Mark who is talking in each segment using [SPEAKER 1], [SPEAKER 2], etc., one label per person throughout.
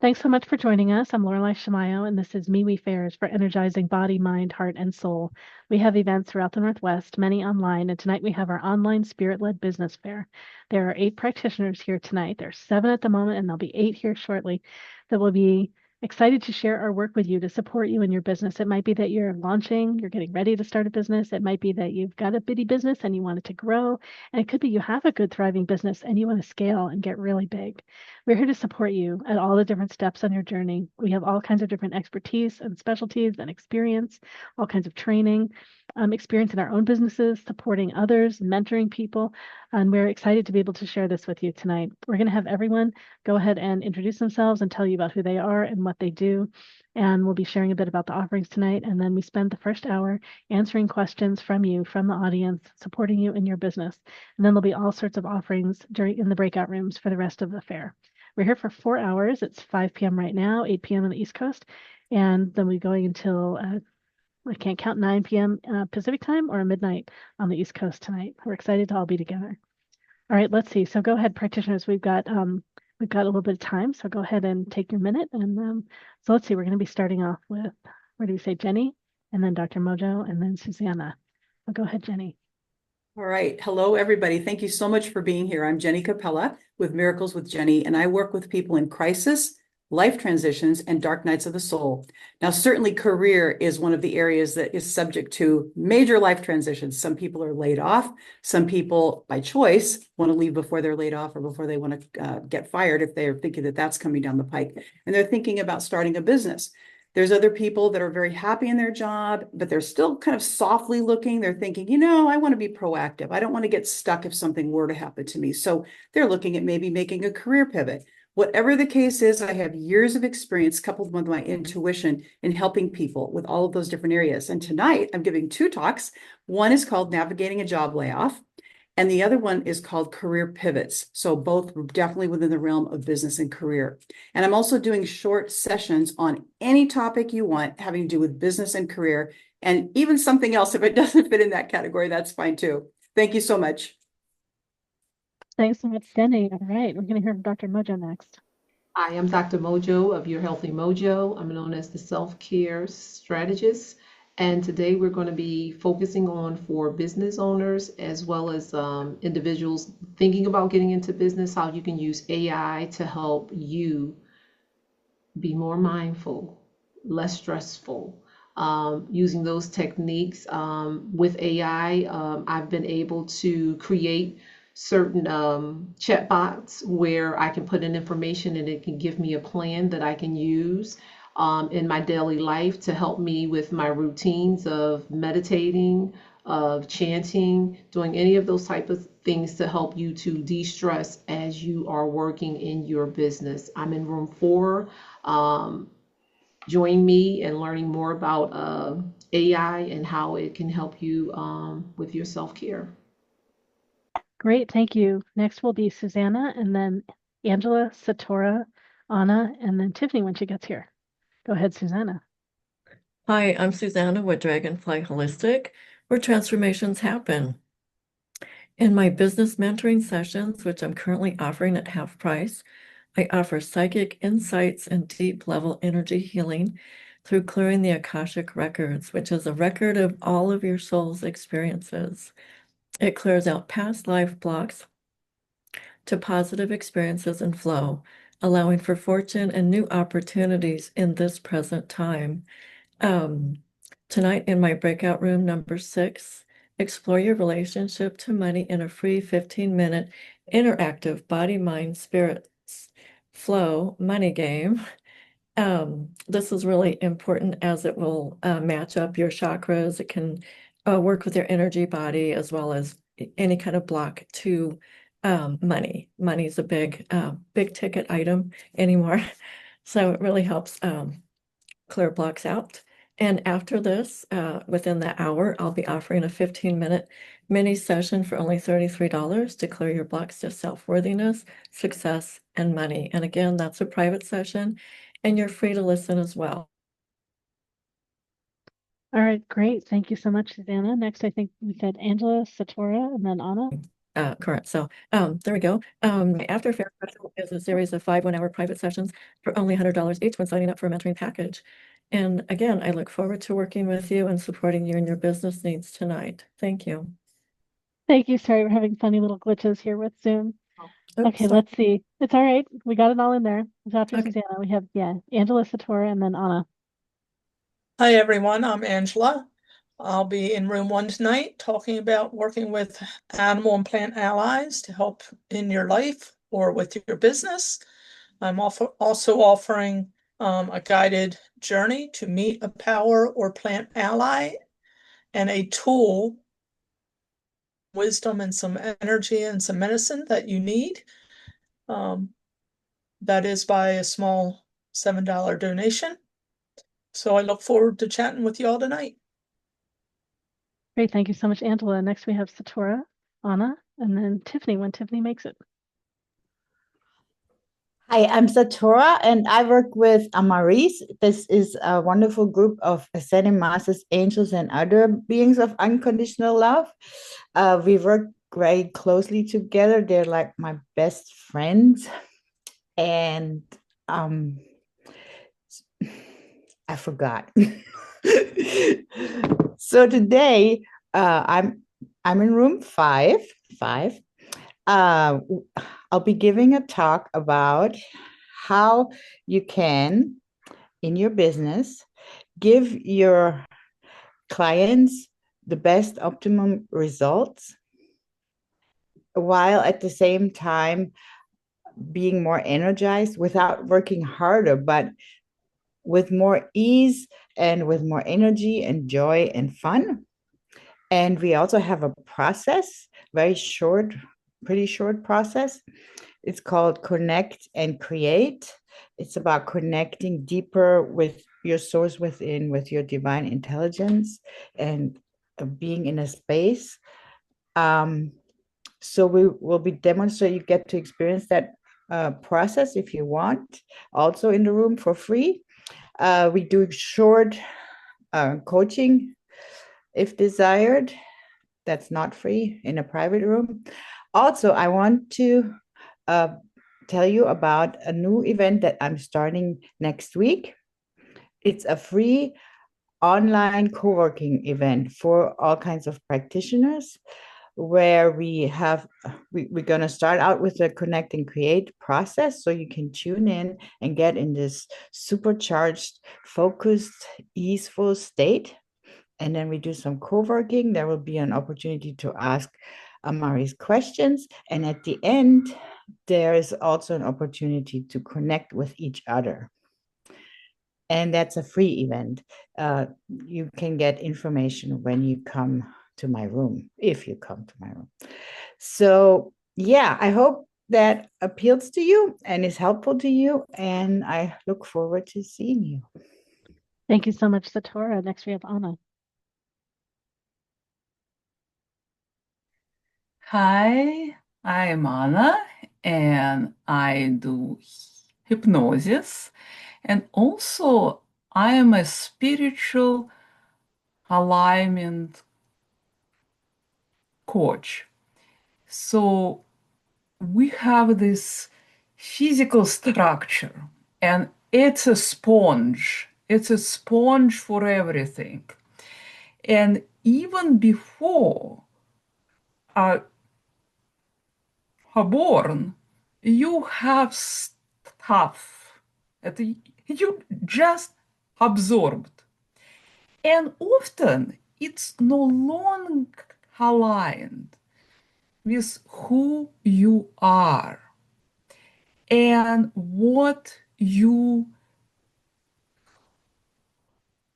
[SPEAKER 1] Thanks so much for joining us. I'm Lorelai Shamayo, and this is MeWe Fairs for energizing body, mind, heart, and soul. We have events throughout the Northwest, many online, and tonight we have our online spirit-led business fair. There are 8 practitioners here tonight. There are 7 at the moment, and there'll be 8 here shortly that will be excited to share our work with you to support you in your business. It might be that you're launching, you're getting ready to start a business. It might be that you've got a bitty business and you want it to grow. And it could be you have a good, thriving business and you want to scale and get really big. We're here to support you at all the different steps on your journey. We have all kinds of different expertise and specialties and experience, all kinds of training, experience in our own businesses, supporting others, mentoring people. And we're excited to be able to share this with you tonight. We're going to have everyone go ahead and introduce themselves and tell you about who they are and what they do. And we'll be sharing a bit about the offerings tonight. And then we spend the first hour answering questions from you, from the audience, supporting you in your business. And then there'll be all sorts of offerings in the breakout rooms for the rest of the fair. We're here for 4 hours. It's 5 p.m. right now, 8 p.m. on the East Coast. And then we're going until, I can't count, 9 p.m. Pacific time or midnight on the East Coast tonight. We're excited to all be together. All right, let's see. So go ahead, practitioners. We've got a little bit of time, so go ahead and take your minute. And so let's see. We're going to be starting off with, where do we say, Jenny, and then Dr. Mojo, and then Susanna. So go ahead, Jenny.
[SPEAKER 2] All right. Hello, everybody. Thank you so much for being here. I'm Jenny Capella with Miracles with Jenny, and I work with people in crisis, life transitions, and dark nights of the soul. Now, certainly career is one of the areas that is subject to major life transitions. Some people are laid off. Some people, by choice, want to leave before they're laid off or before they want to get fired if they're thinking that that's coming down the pike. And they're thinking about starting a business. There's other people that are very happy in their job, but they're still kind of softly looking. They're thinking, I want to be proactive. I don't want to get stuck if something were to happen to me. So they're looking at maybe making a career pivot. Whatever the case is, I have years of experience coupled with my intuition in helping people with all of those different areas. And tonight I'm giving 2 talks. One is called Navigating a Job Layoff, and the other one is called Career Pivots. So both definitely within the realm of business and career. And I'm also doing short sessions on any topic you want having to do with business and career, and even something else. If it doesn't fit in that category, that's fine too. Thank you so much.
[SPEAKER 1] Thanks so much, Jenny. All right, we're going to hear from Dr. Mojo next.
[SPEAKER 3] I am Dr. Mojo of Your Healthy Mojo. I'm known as the self-care strategist. And today we're going to be focusing on for business owners as well as individuals thinking about getting into business, how you can use AI to help you be more mindful, less stressful. Using those techniques with AI, I've been able to create certain chat bots where I can put in information and it can give me a plan that I can use in my daily life to help me with my routines of meditating, of chanting, doing any of those type of things to help you to de-stress as you are working in your business. I'm in room 4. Join me in learning more about AI and how it can help you with your self-care.
[SPEAKER 1] Great, thank you. Next will be Susanna, and then Angela, Satora, Anna, and then Tiffany when she gets here. Go ahead, Susanna.
[SPEAKER 4] Hi, I'm Susanna with Dragonfly Holistic, where transformations happen. In my business mentoring sessions, which I'm currently offering at half price, I offer psychic insights and deep level energy healing through clearing the Akashic Records, which is a record of all of your soul's experiences. It clears out past life blocks to positive experiences and flow, allowing for fortune and new opportunities in this present time. Tonight in my breakout room number 6, explore your relationship to money in a free 15-minute interactive body, mind, spirit flow money game. This is really important as it will match up your chakras. It can work with your energy body as well as any kind of block to money. Money is a big ticket item anymore. So it really helps clear blocks out. And after this, within the hour, I'll be offering a 15-minute mini session for only $33 to clear your blocks to self-worthiness, success, and money. And again, that's a private session, and you're free to listen as well.
[SPEAKER 1] All right, great. Thank you so much, Susanna. Next, I think we said Angela, Satora, and then Anna.
[SPEAKER 4] current. So there we go. My after fair special is a series of 5 1-hour private sessions for only $100 each when signing up for a mentoring package. And again, I look forward to working with you and supporting you in your business needs tonight. Thank you.
[SPEAKER 1] Thank you. Sorry, we're having funny little glitches here with Zoom.
[SPEAKER 4] Oops,
[SPEAKER 1] Okay,
[SPEAKER 4] sorry.
[SPEAKER 1] let's see. It's all right. We got it all in there. So after
[SPEAKER 4] Okay.
[SPEAKER 1] Susanna, we have, Angela Satora and then Anna.
[SPEAKER 5] Hi, everyone. I'm Angela. I'll be in room 1 tonight talking about working with animal and plant allies to help in your life or with your business. I'm also offering a guided journey to meet a power or plant ally and a tool, wisdom, and some energy and some medicine that you need. That is by a small $7 donation. So I look forward to chatting with you all tonight.
[SPEAKER 1] Great. Thank you so much, Angela. Next, we have Satora, Anna, and then Tiffany when Tiffany makes it.
[SPEAKER 6] Hi, I'm Satora, and I work with Amaris. This is a wonderful group of ascending masters, angels, and other beings of unconditional love. We work very closely together. They're like my best friends. And I forgot. So today, I'm in room 5. I'll be giving a talk about how you can, in your business, give your clients the best optimum results while at the same time being more energized without working harder, but with more ease and with more energy and joy and fun. And we also have a process, very short, pretty short process. It's called Connect and Create. It's about connecting deeper with your source within, with your divine intelligence, and being in a space. So we will be demonstrating, you get to experience that process if you want, also in the room for free. We do short coaching if desired. That's not free in a private room. Also, I want to tell you about a new event that I'm starting next week. It's a free online co-working event for all kinds of practitioners, where we're going to start out with the connect and create process, so you can tune in and get in this supercharged, focused, easeful state. And then we do some co-working. There will be an opportunity to ask Amari's questions. And at the end, there is also an opportunity to connect with each other. And that's a free event. You can get information when you come to my room, if you come to my room. So yeah, I hope that appeals to you and is helpful to you. And I look forward to seeing you.
[SPEAKER 1] Thank you so much, Satora. Next, we have Anna.
[SPEAKER 7] Hi, I'm Anna, and I do hypnosis, and also I am a spiritual alignment coach. So we have this physical structure, and it's a sponge. It's a sponge for everything. And even before are born, you have stuff that you just absorbed. And often it's no longer aligned with who you are and what you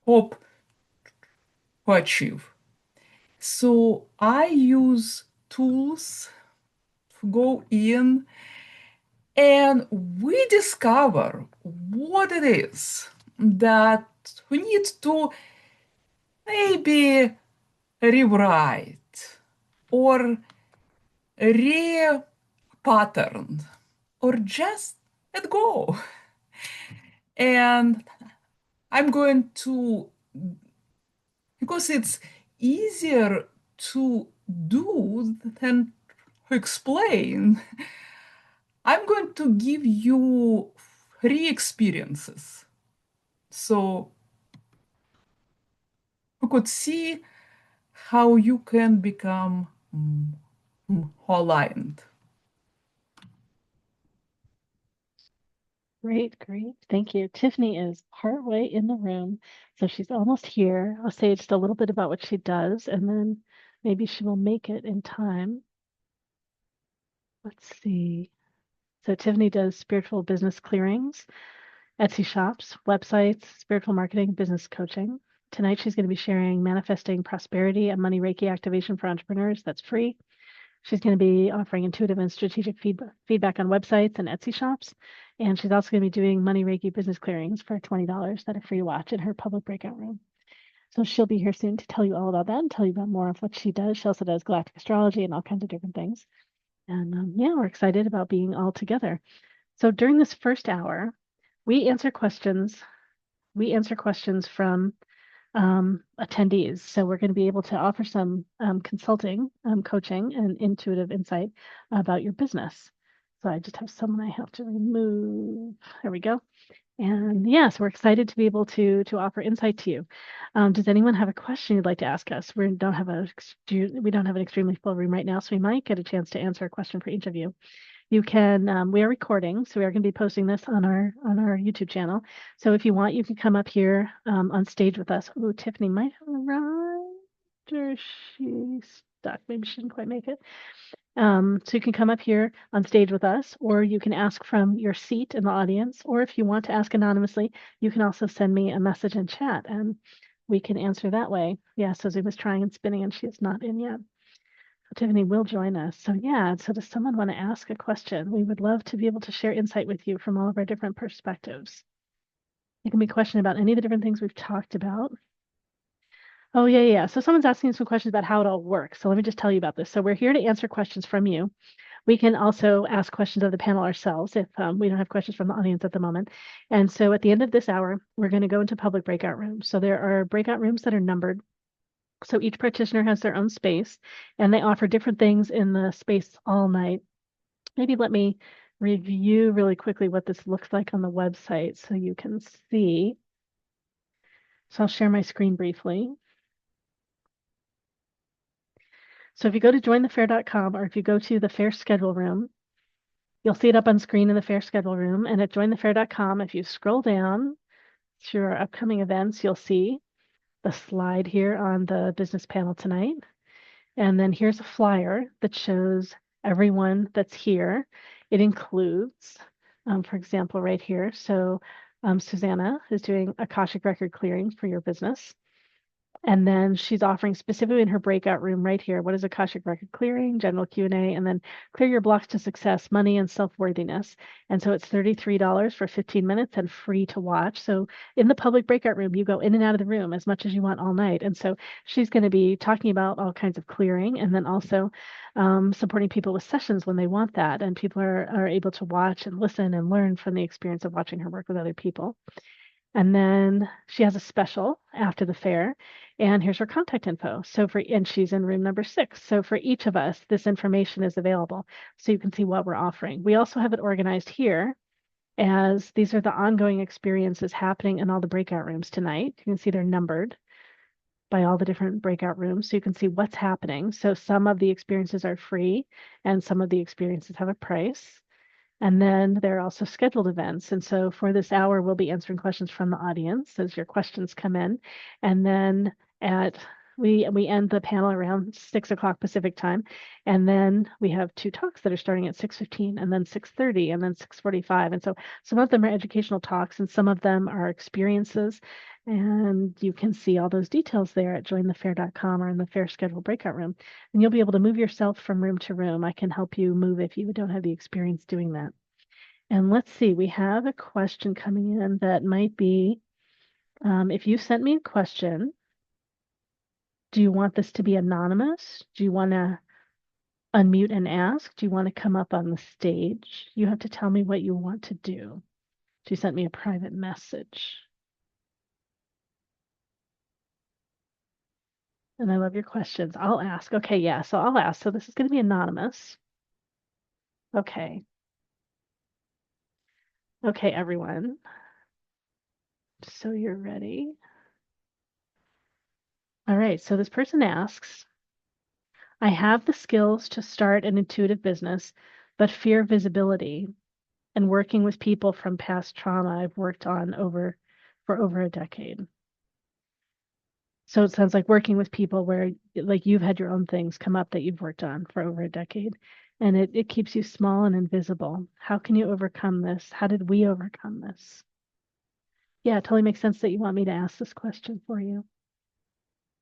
[SPEAKER 7] hope to achieve. So I use tools to go in and we discover what it is that we need to maybe rewrite or re-pattern or just let go. And I'm going to, because it's easier to do than explain, I'm going to give you 3 experiences. So you could see how you can become aligned.
[SPEAKER 1] Great, great. Thank you. Tiffany is partway in the room, so she's almost here. I'll say just a little bit about what she does, and then maybe she will make it in time. Let's see. So Tiffany does spiritual business clearings, Etsy shops, websites, spiritual marketing, business coaching. Tonight she's going to be sharing manifesting prosperity and money Reiki activation for entrepreneurs. That's free. She's going to be offering intuitive and strategic feedback on websites and Etsy shops. And she's also going to be doing money Reiki business clearings for $20 that are free to watch in her public breakout room. So she'll be here soon to tell you all about that and tell you about more of what she does. She also does galactic astrology and all kinds of different things. And yeah, we're excited about being all together. So during this first hour, we answer questions. We answer questions from attendees. So we're going to be able to offer some consulting, coaching, and intuitive insight about your business. So I just have someone I have to remove. There we go. And yes, we're excited to be able to offer insight to you. Does anyone have a question you'd like to ask us? We don't have an extremely full room right now, so we might get a chance to answer a question for each of you. You can, we are recording, so we are going to be posting this on our YouTube channel. So if you want, you can come up here on stage with us. Oh, Tiffany might have arrived, or she's stuck. Maybe she didn't quite make it. So you can come up here on stage with us, or you can ask from your seat in the audience, or if you want to ask anonymously, you can also send me a message in chat, and we can answer that way. Yeah, so Zoom is trying and spinning, and she is not in yet. Tiffany will join us. So yeah, so does someone want to ask a question? We would love to be able to share insight with you from all of our different perspectives. It can be a question about any of the different things we've talked about. Oh, yeah. So someone's asking some questions about how it all works. So let me just tell you about this. So we're here to answer questions from you. We can also ask questions of the panel ourselves if we don't have questions from the audience at the moment. And so at the end of this hour, we're going to go into public breakout rooms. So there are breakout rooms that are numbered. So each practitioner has their own space, and they offer different things in the space all night. Maybe let me review really quickly what this looks like on the website so you can see. So I'll share my screen briefly. So if you go to jointhefair.com, or if you go to the Fair Schedule Room, you'll see it up on screen in the Fair Schedule Room. And at jointhefair.com, if you scroll down to our upcoming events, you'll see the slide here on the business panel tonight. And then here's a flyer that shows everyone that's here. It includes, for example, right here. So Susanna is doing Akashic record clearing for your business. And then she's offering specifically in her breakout room right here, what is Akashic record clearing, general Q&A, and then clear your blocks to success, money and self-worthiness. And so it's $33 for 15 minutes and free to watch. So in the public breakout room, you go in and out of the room as much as you want all night. And so she's going to be talking about all kinds of clearing, and then also supporting people with sessions when they want that. And people are able to watch and listen and learn from the experience of watching her work with other people. And then she has a special after the fair, and here's her contact info. And she's in room number 6. So for each of us, this information is available, so you can see what we're offering. We also have it organized here as these are the ongoing experiences happening in all the breakout rooms tonight. You can see they're numbered by all the different breakout rooms, so you can see what's happening. So some of the experiences are free, and some of the experiences have a price. And then there are also scheduled events. And so for this hour, we'll be answering questions from the audience as your questions come in. And then we end the panel around 6 o'clock Pacific time. And then we have 2 talks that are starting at 6:15 and then 6:30 and then 6:45. And so some of them are educational talks and some of them are experiences. And you can see all those details there at jointhefair.com or in the Fair Schedule breakout room. And you'll be able to move yourself from room to room. I can help you move if you don't have the experience doing that. And let's see, we have a question coming in that might be, if you sent me a question, do you want this to be anonymous? Do you want to unmute and ask? Do you want to come up on the stage? You have to tell me what you want to do. She sent me a private message. And I love your questions. I'll ask. Okay, yeah, so I'll ask. So this is going to be anonymous. Okay. Okay, everyone. So you're ready. All right. So this person asks, I have the skills to start an intuitive business, but fear visibility and working with people from past trauma I've worked on for over a decade. So it sounds like working with people where like you've had your own things come up that you've worked on for over a decade, and it keeps you small and invisible. How can you overcome this? How did we overcome this? Yeah, it totally makes sense that you want me to ask this question for you.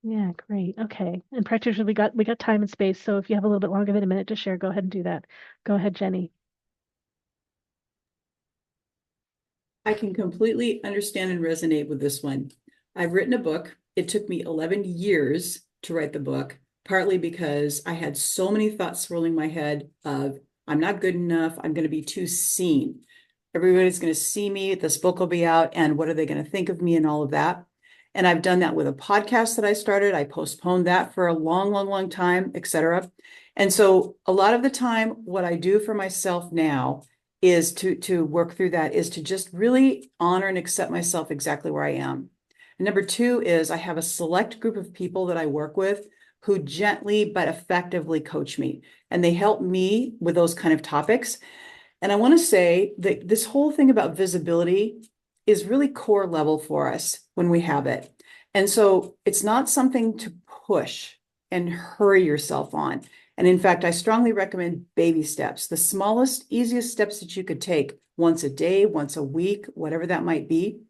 [SPEAKER 1] Yeah, great. Okay. And practitioner, we got time and space, so if you have a little bit longer than a minute to share, go ahead and do that. Go ahead, Jenny.
[SPEAKER 2] I can completely understand and resonate with this one. I've written a book. It took me 11 years to write the book, partly because I had so many thoughts swirling my head of, I'm not good enough. I'm going to be too seen. Everybody's going to see me. This book will be out, and what are they going to think of me and all of that? And I've done that with a podcast that I started. I postponed that for a long, long, long time, etc. And so a lot of the time, what I do for myself now is to work through that, is to just really honor and accept myself exactly where I am. And number two is I have a select group of people that I work with who gently but effectively coach me, and they help me with those kind of topics. And I want to say that this whole thing about visibility is really core level for us when we have it. And so it's not something to push and hurry yourself on. And in fact, I strongly recommend baby steps, the smallest, easiest steps that you could take once a day, once a week, whatever that might be.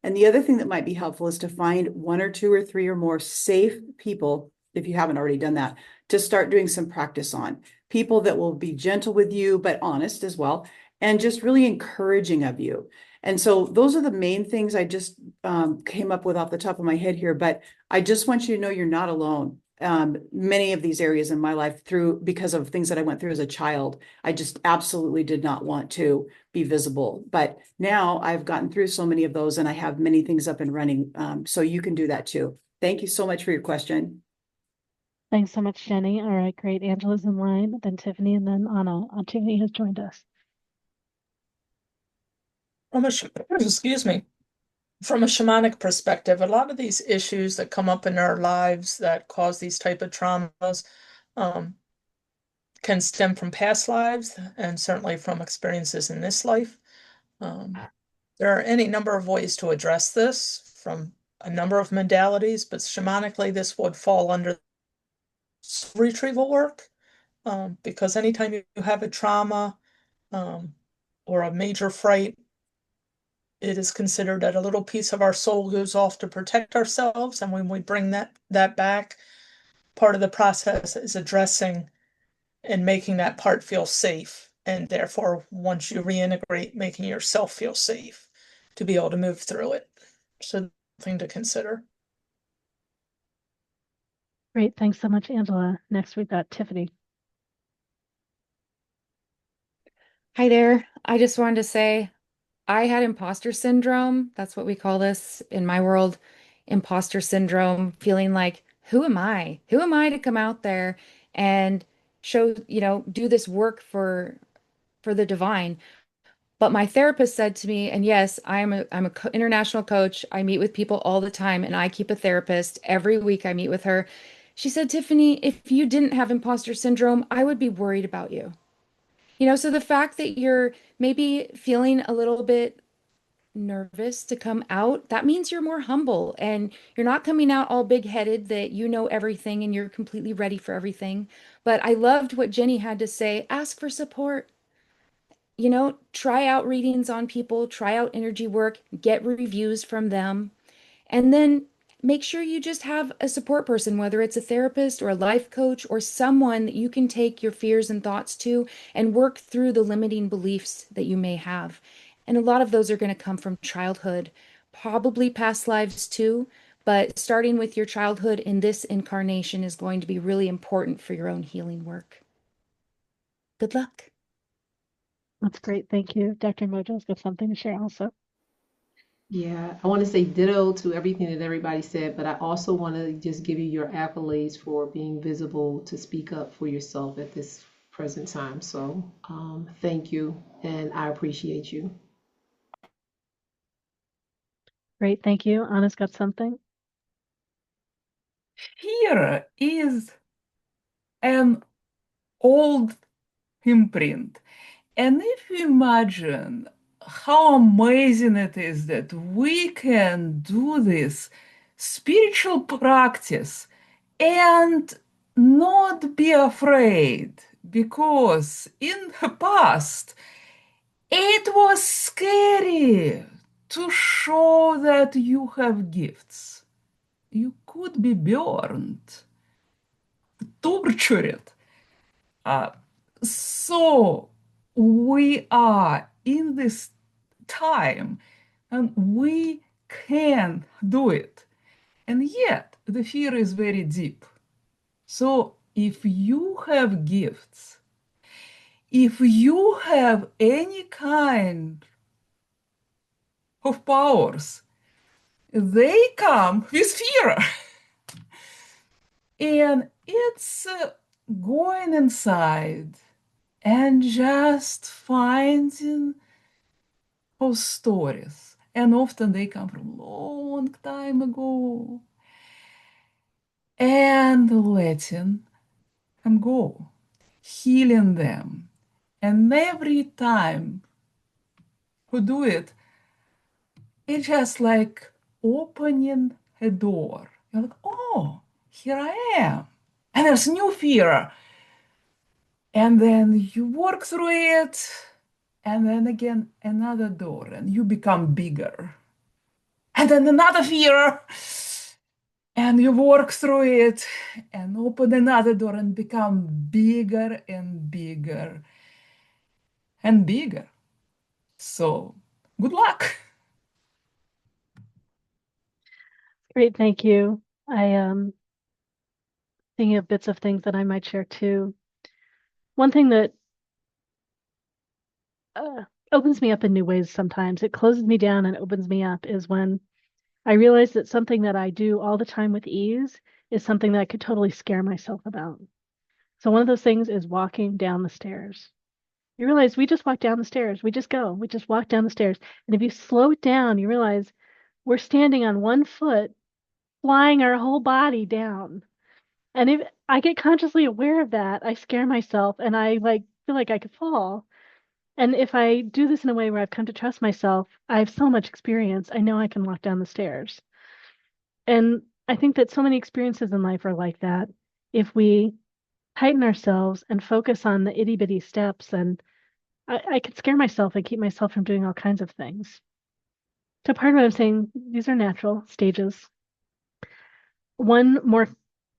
[SPEAKER 2] And the other thing that might be helpful is to find one or two or three or more safe people, if you haven't already done that, to start doing some practice on. People that will be gentle with you, but honest as well, and just really encouraging of you. And so those are the main things I just came up with off the top of my head here. But I just want you to know you're not alone. Many of these areas in my life because of things that I went through as a child, I just absolutely did not want to be visible. But now I've gotten through so many of those, and I have many things up and running. So you can do that too. Thank you so much for your question.
[SPEAKER 1] Thanks so much, Jenny. All right, great. Angela's in line, then Tiffany, and then Anna. Tiffany has joined us.
[SPEAKER 5] Excuse me. From a shamanic perspective, a lot of these issues that come up in our lives that cause these type of traumas can stem from past lives and certainly from experiences in this life. There are any number of ways to address this from a number of modalities, but shamanically, this would fall under retrieval work, because anytime you have a trauma or a major fright, it is considered that a little piece of our soul goes off to protect ourselves. And when we bring that back, part of the process is addressing and making that part feel safe. And therefore, once you reintegrate, making yourself feel safe to be able to move through it. So, thing to consider.
[SPEAKER 1] Great. Thanks so much, Angela. Next, we've got Tiffany.
[SPEAKER 8] Hi there. I just wanted to say I had imposter syndrome. That's what we call this in my world, imposter syndrome, feeling like, who am I? Who am I to come out there and show, do this work for the divine? But my therapist said to me, and yes, I'm a international coach. I meet with people all the time, and I keep a therapist. Every week I meet with her. She said, Tiffany, if you didn't have imposter syndrome, I would be worried about you. So the fact that you're maybe feeling a little bit nervous to come out, that means you're more humble and you're not coming out all big-headed that you know everything and you're completely ready for everything. But I loved what Jenny had to say. Ask for support. Try out readings on people, try out energy work, get reviews from them. And then make sure you just have a support person, whether it's a therapist or a life coach or someone that you can take your fears and thoughts to and work through the limiting beliefs that you may have. And a lot of those are going to come from childhood, probably past lives too. But starting with your childhood in this incarnation is going to be really important for your own healing work. Good luck.
[SPEAKER 1] That's great. Thank you. Dr. Mojo's got something to share also.
[SPEAKER 3] Yeah, I want to say ditto to everything that everybody said, but I also want to just give you your accolades for being visible to speak up for yourself at this present time. So thank you, and I appreciate you.
[SPEAKER 1] Great, thank you. Anna's got something.
[SPEAKER 7] Fear is an old imprint. And if you imagine how amazing it is that we can do this spiritual practice and not be afraid, because in the past it was scary to show that you have gifts. You could be burned, tortured. Uh, so we are in this time and we can do it. And yet the fear is very deep. So if you have gifts, if you have any kind of powers, they come with fear. And it's going inside and just finding those stories. And often they come from a long time ago. And letting them go, healing them. And every time we do it, it's just like opening a door. You're like, oh, here I am. And there's new fear. And then you work through it. And then again, another door, and you become bigger. And then another fear. And you work through it and open another door and become bigger and bigger and bigger. So good luck.
[SPEAKER 1] Great, thank you. I thinking of bits of things that I might share too. One thing that opens me up in new ways sometimes, it closes me down and opens me up, is when I realize that something that I do all the time with ease is something that I could totally scare myself about. So one of those things is walking down the stairs. You realize we just walk down the stairs. We just go. We just walk down the stairs. And if you slow it down, you realize we're standing on one foot, flying our whole body down. And if I get consciously aware of that, I scare myself and I like feel like I could fall. And if I do this in a way where I've come to trust myself, I have so much experience. I know I can walk down the stairs. And I think that so many experiences in life are like that. If we heighten ourselves and focus on the itty bitty steps, and I could scare myself and keep myself from doing all kinds of things. So part of what I'm saying, these are natural stages. One more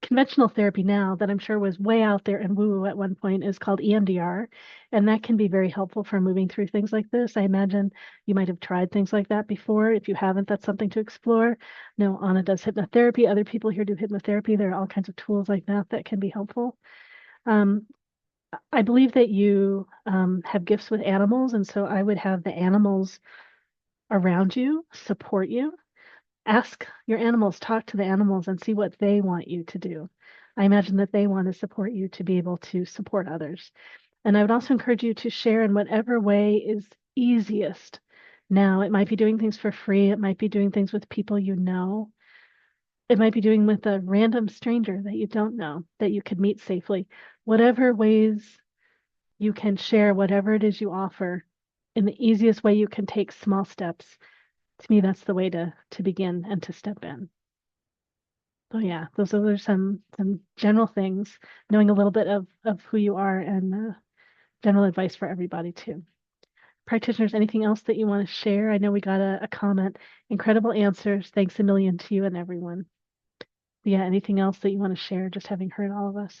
[SPEAKER 1] conventional therapy now that I'm sure was way out there and woo-woo at one point is called EMDR, and that can be very helpful for moving through things like this. I imagine you might have tried things like that before. If you haven't, that's something to explore. No, Anna does hypnotherapy. Other people here do hypnotherapy. There are all kinds of tools like that that can be helpful. I believe that you have gifts with animals, and so I would have the animals around you support you. Ask your animals, talk to the animals and see what they want you to do. I imagine that they want to support you to be able to support others. And I would also encourage you to share in whatever way is easiest. Now, it might be doing things for free. It might be doing things with people you know. It might be doing with a random stranger that you don't know, that you could meet safely. Whatever ways you can share, whatever it is you offer, in the easiest way you can take small steps. To me, that's the way to begin and to step in. So yeah, those are some general things, knowing a little bit of who you are, and general advice for everybody too. Practitioners, anything else that you want to share? I know we got a comment. Incredible answers. Thanks a million to you and everyone. But yeah, anything else that you want to share, just having heard all of us?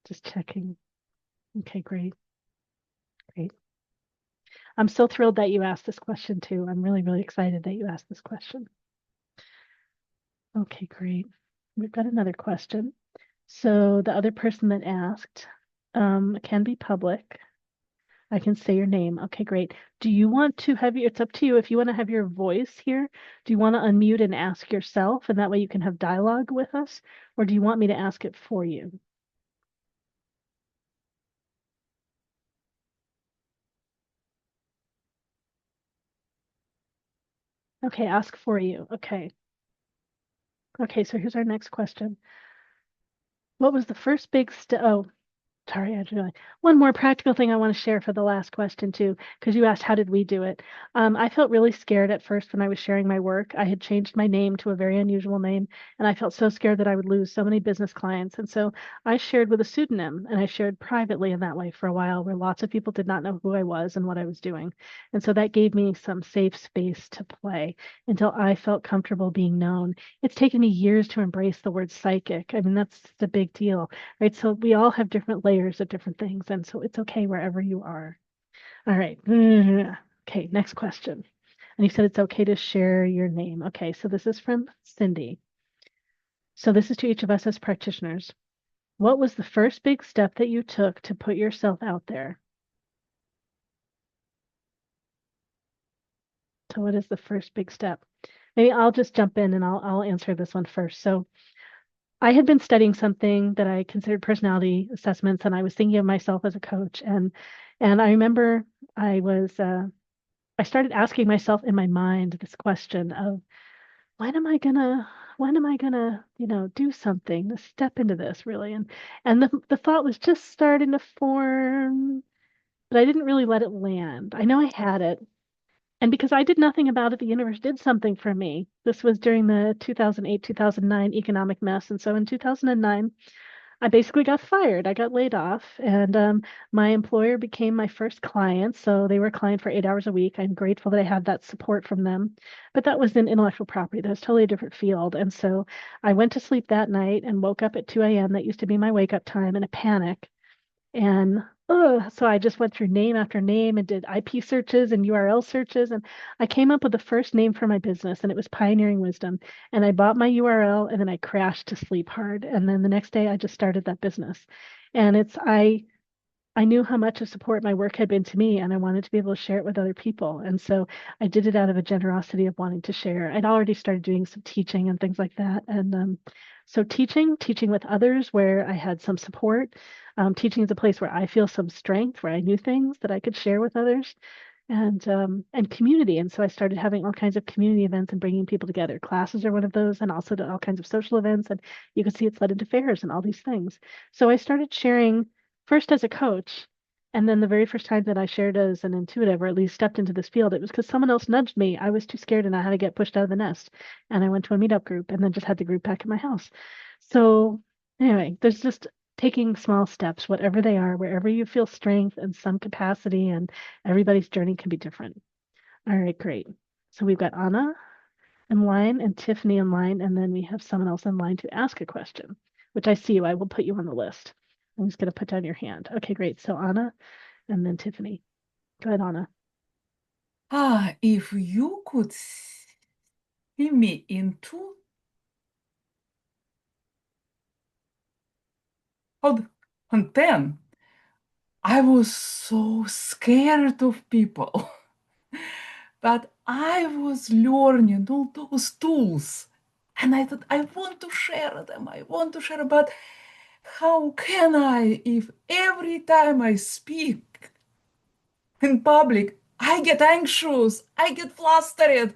[SPEAKER 1] Just checking. Okay, great. Great. I'm so thrilled that you asked this question too. I'm really, really excited that you asked this question. Okay, great. We've got another question. So the other person that asked can be public. I can say your name. Okay, great. Do you want to have your, it's up to you if you want to have your voice here. Do you want to unmute and ask yourself, and that way you can have dialogue with us? Or do you want me to ask it for you? Okay, ask for you. Okay. Okay, so here's our next question. What was the first big step? Oh, sorry, Angela. One more practical thing I want to share for the last question too, because you asked how did we do it. I felt really scared at first when I was sharing my work. I had changed my name to a very unusual name, and I felt so scared that I would lose so many business clients. And so I shared with a pseudonym, and I shared privately in that way for a while, where lots of people did not know who I was and what I was doing. And so that gave me some safe space to play until I felt comfortable being known. It's taken me years to embrace the word psychic. I mean, that's the big deal, right? So we all have different layers of different things. And so it's okay wherever you are. All right. Okay, next question. And you said it's okay to share your name. Okay, so this is from Cindy. So this is to each of us as practitioners. What was the first big step that you took to put yourself out there? So what is the first big step? Maybe I'll just jump in and I'll answer this one first. So I had been studying something that I considered personality assessments, and I was thinking of myself as a coach. And I remember I started asking myself in my mind this question of when am I gonna, do something to step into this really? And the thought was just starting to form, but I didn't really let it land. I know I had it. And because I did nothing about it, the universe did something for me. This was during the 2008, 2009 economic mess. And so in 2009, I basically got fired. I got laid off, and my employer became my first client. So they were a client for 8 hours a week. I'm grateful that I had that support from them. But that was in intellectual property. That was totally a different field. And so I went to sleep that night and woke up at 2 a.m. That used to be my wake up time in a panic. And so I just went through name after name and did IP searches and URL searches. And I came up with the first name for my business, and it was Pioneering Wisdom. And I bought my URL, and then I crashed to sleep hard. And then the next day I just started that business. And I knew how much of support my work had been to me, and I wanted to be able to share it with other people. And so I did it out of a generosity of wanting to share. I'd already started doing some teaching and things like that. And so teaching with others where I had some support. Teaching is a place where I feel some strength, where I knew things that I could share with others, and community. And so I started having all kinds of community events and bringing people together. Classes are one of those, and also to all kinds of social events. And you can see it's led into fairs and all these things. So I started sharing first as a coach. And then the very first time that I shared as an intuitive, or at least stepped into this field, it was because someone else nudged me. I was too scared and I had to get pushed out of the nest. And I went to a meetup group and then just had the group back in my house. So anyway, there's just taking small steps, whatever they are, wherever you feel strength and some capacity, and everybody's journey can be different. All right, great. So we've got Anna in line and Tiffany in line, and then we have someone else in line to ask a question, which I see you. I will put you on the list. I'm just going to put down your hand. Okay, great. So Anna and then Tiffany. Go ahead, Anna.
[SPEAKER 7] If you could see me in 2010, I was so scared of people. But I was learning all those tools. And I thought, I want to share them. I want to share, but how can I if every time I speak in public, I get anxious, I get flustered.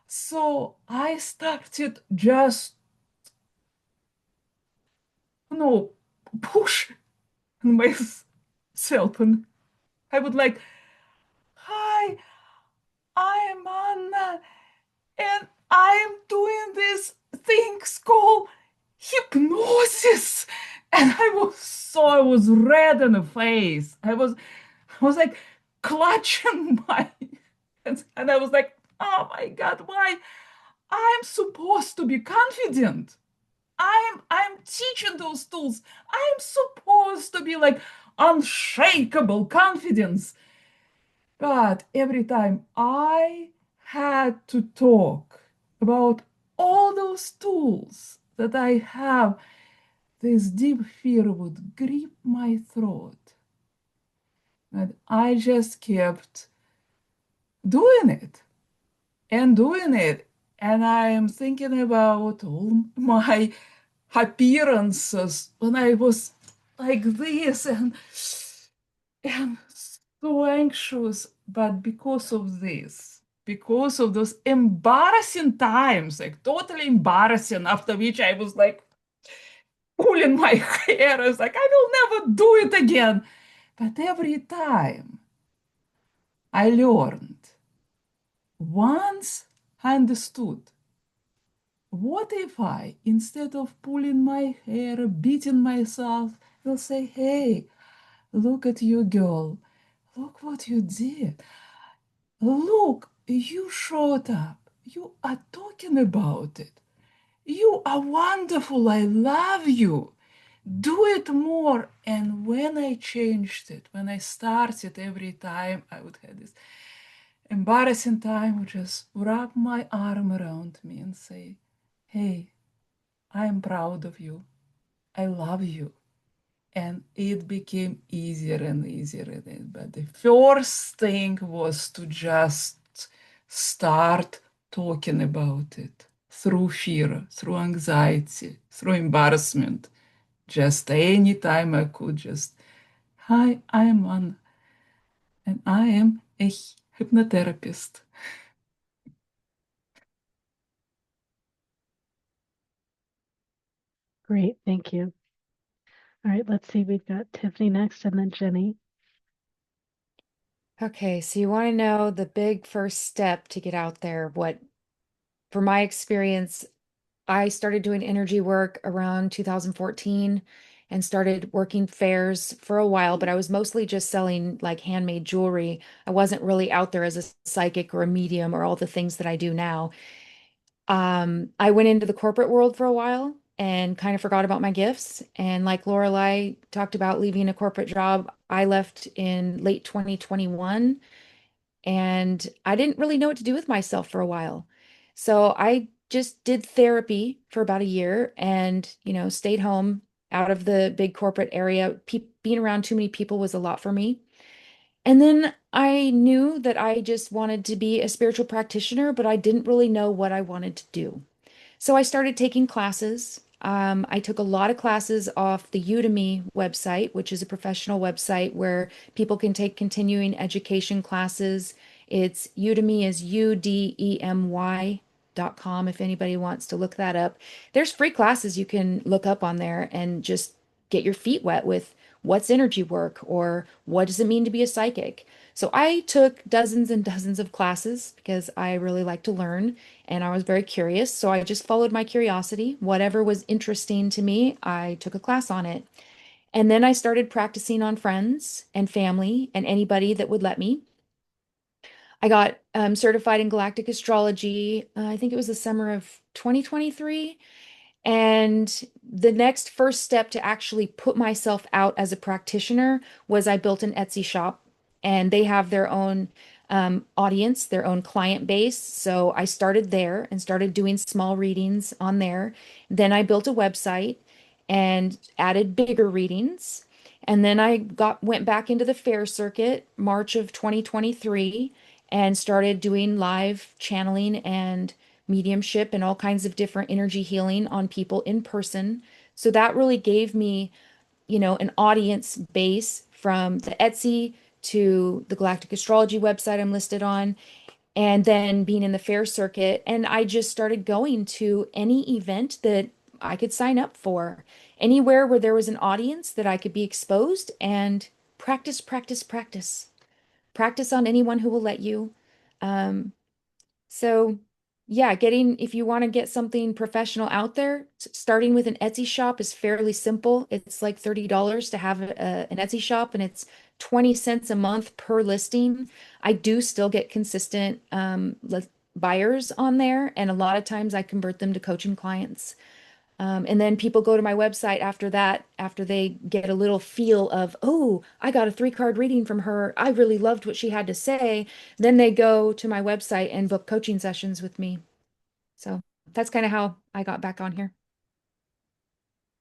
[SPEAKER 7] So I started just, push myself. And I would like, hi, I'm Anna, and I'm doing this things called hypnosis. And I was red in the face. I was like clutching my hands, and I was like, oh my God, why? I'm supposed to be confident. I'm teaching those tools. I'm supposed to be like unshakable confidence. But every time I had to talk about all those tools that I have, this deep fear would grip my throat. And I just kept doing it and doing it. And I am thinking about all my appearances when I was like this and so anxious. But because of this, because of those embarrassing times, like totally embarrassing, after which I was like pulling my hair. I was like, I will never do it again. But every time I learned, once I understood, what if I, instead of pulling my hair, beating myself, will say, hey, look at you, girl. Look what you did. Look, you showed up. You are talking about it. You are wonderful. I love you. Do it more. And when I changed it, when I started, every time I would have this embarrassing time, would just wrap my arm around me and say, hey, I am proud of you. I love you. And it became easier and easier. But the first thing was to just start talking about it through fear, through anxiety, through embarrassment. Just anytime I could just, hi, I'm Anna, and I am a hypnotherapist.
[SPEAKER 1] Great, thank you. All right, let's see. We've got Tiffany next and then Jenny.
[SPEAKER 8] Okay, so you want to know the big first step to get out there. For my experience, I started doing energy work around 2014 and started working fairs for a while, but I was mostly just selling like handmade jewelry. I wasn't really out there as a psychic or a medium or all the things that I do now. I went into the corporate world for a while and kind of forgot about my gifts. And like Lorelai talked about leaving a corporate job, I left in late 2021 and I didn't really know what to do with myself for a while. So I just did therapy for about a year and, stayed home out of the big corporate area. Being around too many people was a lot for me. And then I knew that I just wanted to be a spiritual practitioner, but I didn't really know what I wanted to do. So I started taking classes. I took a lot of classes off the Udemy website, which is a professional website where people can take continuing education classes. It's Udemy is udemy.com if anybody wants to look that up. There's free classes you can look up on there and just get your feet wet with what's energy work or what does it mean to be a psychic. So I took dozens and dozens of classes because I really like to learn and I was very curious. So I just followed my curiosity. Whatever was interesting to me, I took a class on it. And then I started practicing on friends and family and anybody that would let me. I got certified in galactic astrology. I think it was the summer of 2023. And the next first step to actually put myself out as a practitioner was I built an Etsy shop, and they have their own audience, their own client base. So I started there and started doing small readings on there. Then I built a website and added bigger readings. And then I went back into the fair circuit March of 2023 and started doing live channeling and mediumship and all kinds of different energy healing on people in person. So that really gave me, an audience base from the Etsy to the Galactic Astrology website I'm listed on, and then being in the fair circuit. And I just started going to any event that I could sign up for, anywhere where there was an audience that I could be exposed and practice, practice, practice. Practice on anyone who will let you. Um, so yeah, if you want to get something professional out there, starting with an Etsy shop is fairly simple. It's like $30 to have an Etsy shop and it's 20 cents a month per listing. I do still get consistent buyers on there, and a lot of times I convert them to coaching clients. And then people go to my website after that, after they get a little feel of, oh, I got a 3-card reading from her. I really loved what she had to say. Then they go to my website and book coaching sessions with me. So that's kind of how I got back on here.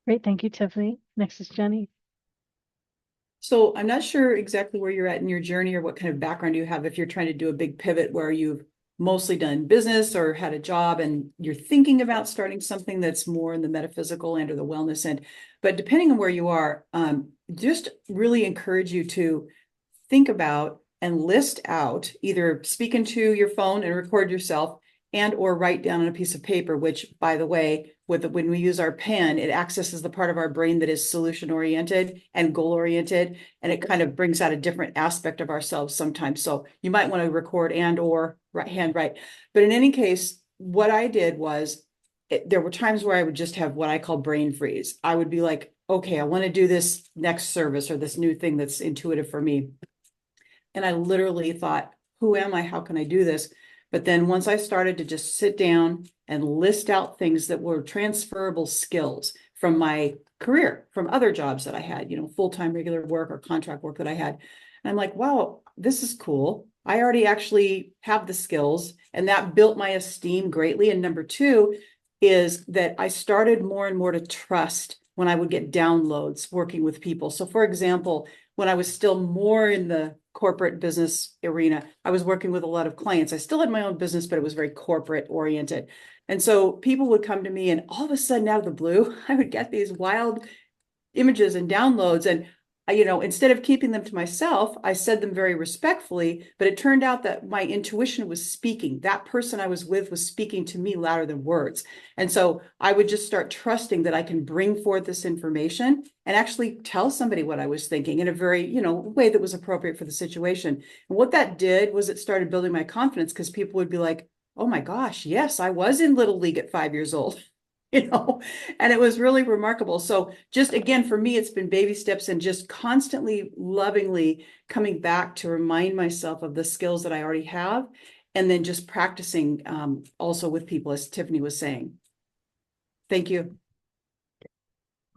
[SPEAKER 1] Great, thank you, Tiffany. Next is Jenny.
[SPEAKER 2] So I'm not sure exactly where you're at in your journey or what kind of background you have if you're trying to do a big pivot where you've mostly done business or had a job and you're thinking about starting something that's more in the metaphysical end or the wellness end. But depending on where you are, just really encourage you to think about and list out, either speak into your phone and record yourself and or write down on a piece of paper, which, by the way, when we use our pen, it accesses the part of our brain that is solution oriented and goal oriented, and it kind of brings out a different aspect of ourselves sometimes. So you might want to record and or handwrite. But in any case, what I did was there were times where I would just have what I call brain freeze. I would be like, okay, I want to do this next service or this new thing that's intuitive for me. And I literally thought, who am I? How can I do this? But then once I started to just sit down and list out things that were transferable skills from my career, from other jobs that I had, full-time regular work or contract work that I had. And I'm like, wow, this is cool. I already actually have the skills, and that built my esteem greatly. And number two is that I started more and more to trust when I would get downloads working with people. So for example, when I was still more in the corporate business arena, I was working with a lot of clients. I still had my own business, but it was very corporate oriented. And so people would come to me, and all of a sudden, out of the blue, I would get these wild images and downloads. And instead of keeping them to myself, I said them very respectfully, but it turned out that my intuition was speaking. That person I was with was speaking to me louder than words. And so I would just start trusting that I can bring forth this information and actually tell somebody what I was thinking in a very, way that was appropriate for the situation. And what that did was it started building my confidence, because people would be like, oh my gosh, yes, I was in Little League at 5 years old. And it was really remarkable. So just again, for me, it's been baby steps and just constantly lovingly coming back to remind myself of the skills that I already have. And then just practicing also with people, as Tiffany was saying. Thank you.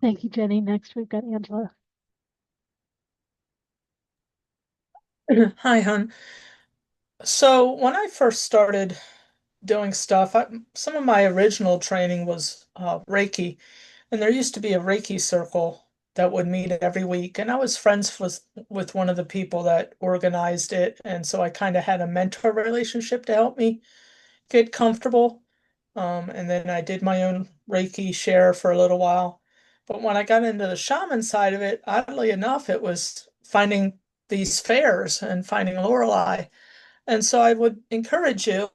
[SPEAKER 1] Thank you, Jenny. Next, we've got Angela.
[SPEAKER 5] Hi, hon. So when I first started doing stuff, some of my original training was Reiki, and there used to be a Reiki circle that would meet every week, and I was friends with one of the people that organized it, and so I kind of had a mentor relationship to help me get comfortable. And then I did my own Reiki share for a little while. But when I got into the shaman side of it, oddly enough, it was finding these fairs and finding Lorelei. And so I would encourage you,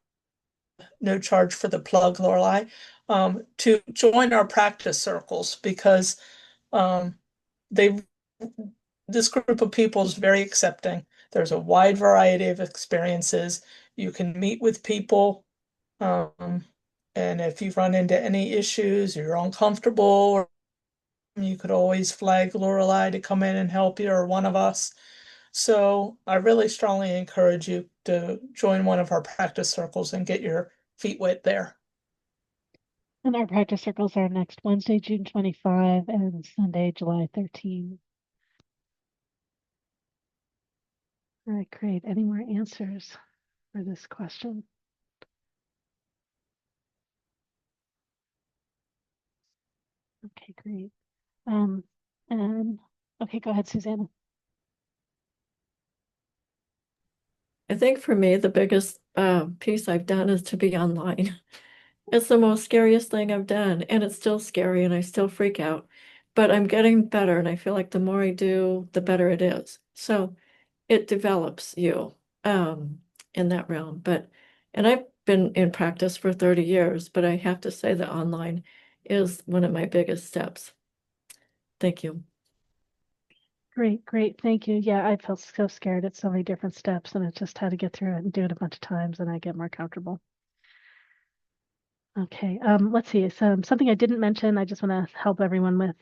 [SPEAKER 5] no charge for the plug, Lorelei, to join our practice circles, because um, they this group of people is very accepting. There's a wide variety of experiences. You can meet with people, and if you run into any issues, you're uncomfortable, or you could always flag Lorelei to come in and help you, or one of us. So I really strongly encourage you to join one of our practice circles and get your feet wet there.
[SPEAKER 1] And our practice circles are next Wednesday, June 25, and Sunday, July 13. All right, great. Any more answers for this question? Okay, great. And okay, go ahead, Susanna.
[SPEAKER 4] I think for me, the biggest piece I've done is to be online. It's the most scariest thing I've done, and it's still scary, and I still freak out. But I'm getting better, and I feel like the more I do, the better it is. So it develops you in that realm. And I've been in practice for 30 years, but I have to say that online is one of my biggest steps. Thank you.
[SPEAKER 1] Great, great. Thank you. Yeah, I felt so scared at so many different steps, and I just had to get through it and do it a bunch of times, and I get more comfortable. Okay, let's see. So something I didn't mention, I just want to help everyone with.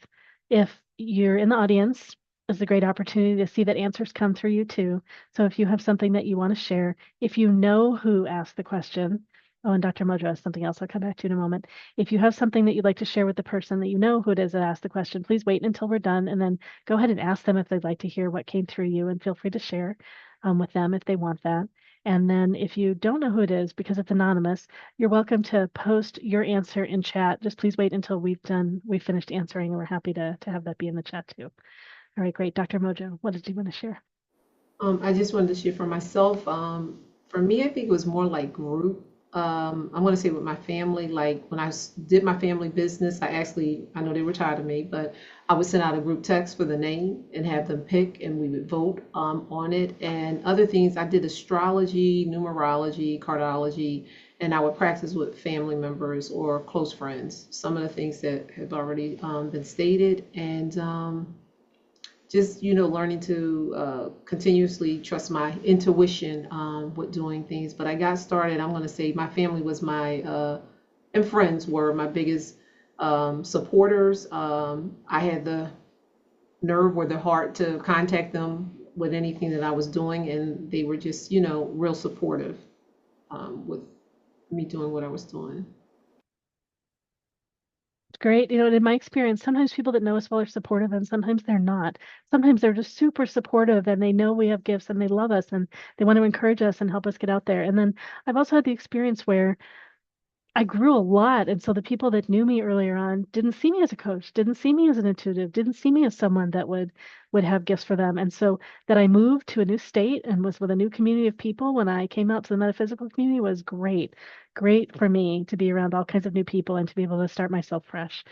[SPEAKER 1] If you're in the audience, it's a great opportunity to see that answers come through you too. So if you have something that you want to share, if you know who asked the question, oh, and Dr. Mojo has something else I'll come back to in a moment. If you have something that you'd like to share with the person that you know who it is that asked the question, please wait until we're done and then go ahead and ask them if they'd like to hear what came through you, and feel free to share with them if they want that. And then if you don't know who it is, because it's anonymous, you're welcome to post your answer in chat. Just please wait until we've finished answering, and we're happy to have that be in the chat too. All right, great. Dr. Mojo, what did you want to share?
[SPEAKER 3] I just wanted to share for myself. For me, I think it was more like group I'm going to say with my family, like when did my family business, I know they were tired of me, but I would send out a group text for the name and have them pick, and we would vote on it. And other things, I did astrology, numerology, cardiology, and I would practice with family members or close friends. Some of the things that have already been stated, and just learning to continuously trust my intuition with doing things. But I got started, I'm going to say my family was and friends were my biggest supporters. I had the nerve or the heart to contact them with anything that I was doing, and they were just real supportive with me doing what I was doing.
[SPEAKER 1] Great. In my experience, sometimes people that know us well are supportive and sometimes they're not. Sometimes they're just super supportive and they know we have gifts and they love us and they want to encourage us and help us get out there. And then I've also had the experience where I grew a lot. And so the people that knew me earlier on didn't see me as a coach, didn't see me as an intuitive, didn't see me as someone that would have gifts for them. And so that I moved to a new state and was with a new community of people when I came out to the metaphysical community was great. Great for me to be around all kinds of new people and to be able to start myself fresh.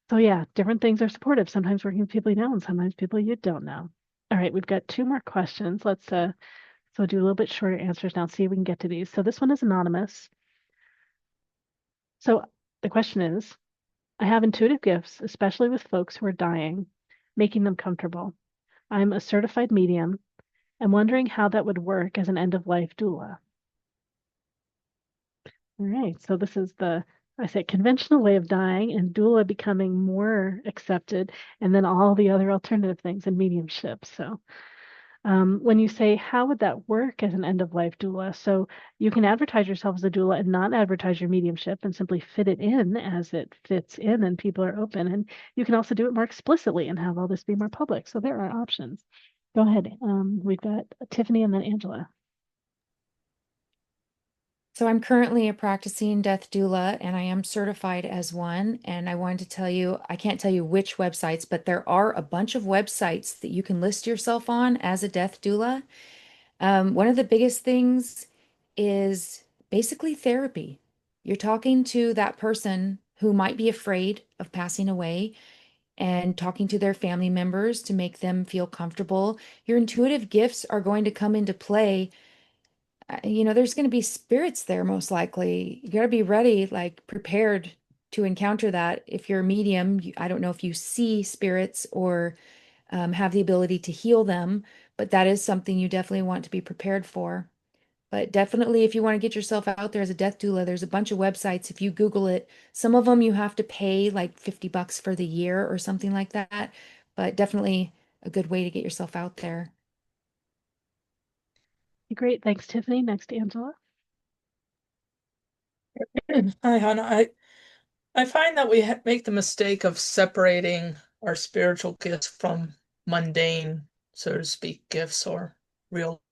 [SPEAKER 1] So yeah, different things are supportive. Sometimes working with people you know and sometimes people you don't know. All right, we've got 2 more questions. Let's so we'll do a little bit shorter answers now, see if we can get to these. So this one is anonymous. So the question is, I have intuitive gifts, especially with folks who are dying, making them comfortable. I'm a certified medium. I'm wondering how that would work as an end-of-life doula. All right, so this is I say conventional way of dying and doula becoming more accepted, and then all the other alternative things in mediumship. So when you say, how would that work as an end-of-life doula? So you can advertise yourself as a doula and not advertise your mediumship and simply fit it in as it fits in and people are open. And you can also do it more explicitly and have all this be more public. So there are options. Go ahead. We've got Tiffany and then Angela.
[SPEAKER 8] So I'm currently a practicing death doula and I am certified as one. And I wanted to tell you, I can't tell you which websites, but there are a bunch of websites that you can list yourself on as a death doula. One of the biggest things is basically therapy. You're talking to that person who might be afraid of passing away and talking to their family members to make them feel comfortable. Your intuitive gifts are going to come into play. There's going to be spirits there most likely. You got to be ready, like prepared to encounter that. If you're a medium, I don't know if you see spirits or have the ability to heal them, but that is something you definitely want to be prepared for. But definitely, if you want to get yourself out there as a death doula, there's a bunch of websites. If you Google it, some of them you have to pay like $50 for the year or something like that. But definitely a good way to get yourself out there.
[SPEAKER 1] Great. Thanks, Tiffany. Next, Angela.
[SPEAKER 5] Hi, Hannah. I find that we make the mistake of separating our spiritual gifts from mundane, so to speak, gifts or real.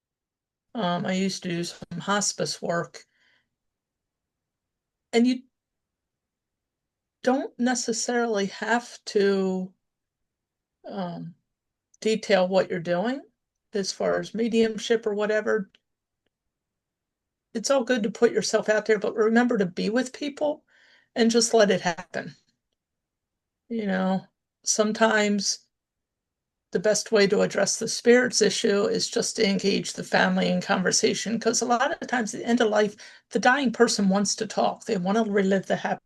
[SPEAKER 5] I used to do some hospice work, and you don't necessarily have to detail what you're doing as far as mediumship or whatever. It's all good to put yourself out there, but remember to be with people and just let it happen. Sometimes the best way to address the spirits issue is just to engage the family in conversation, because a lot of times at the end of life, the dying person wants to talk. They want to relive the happiness.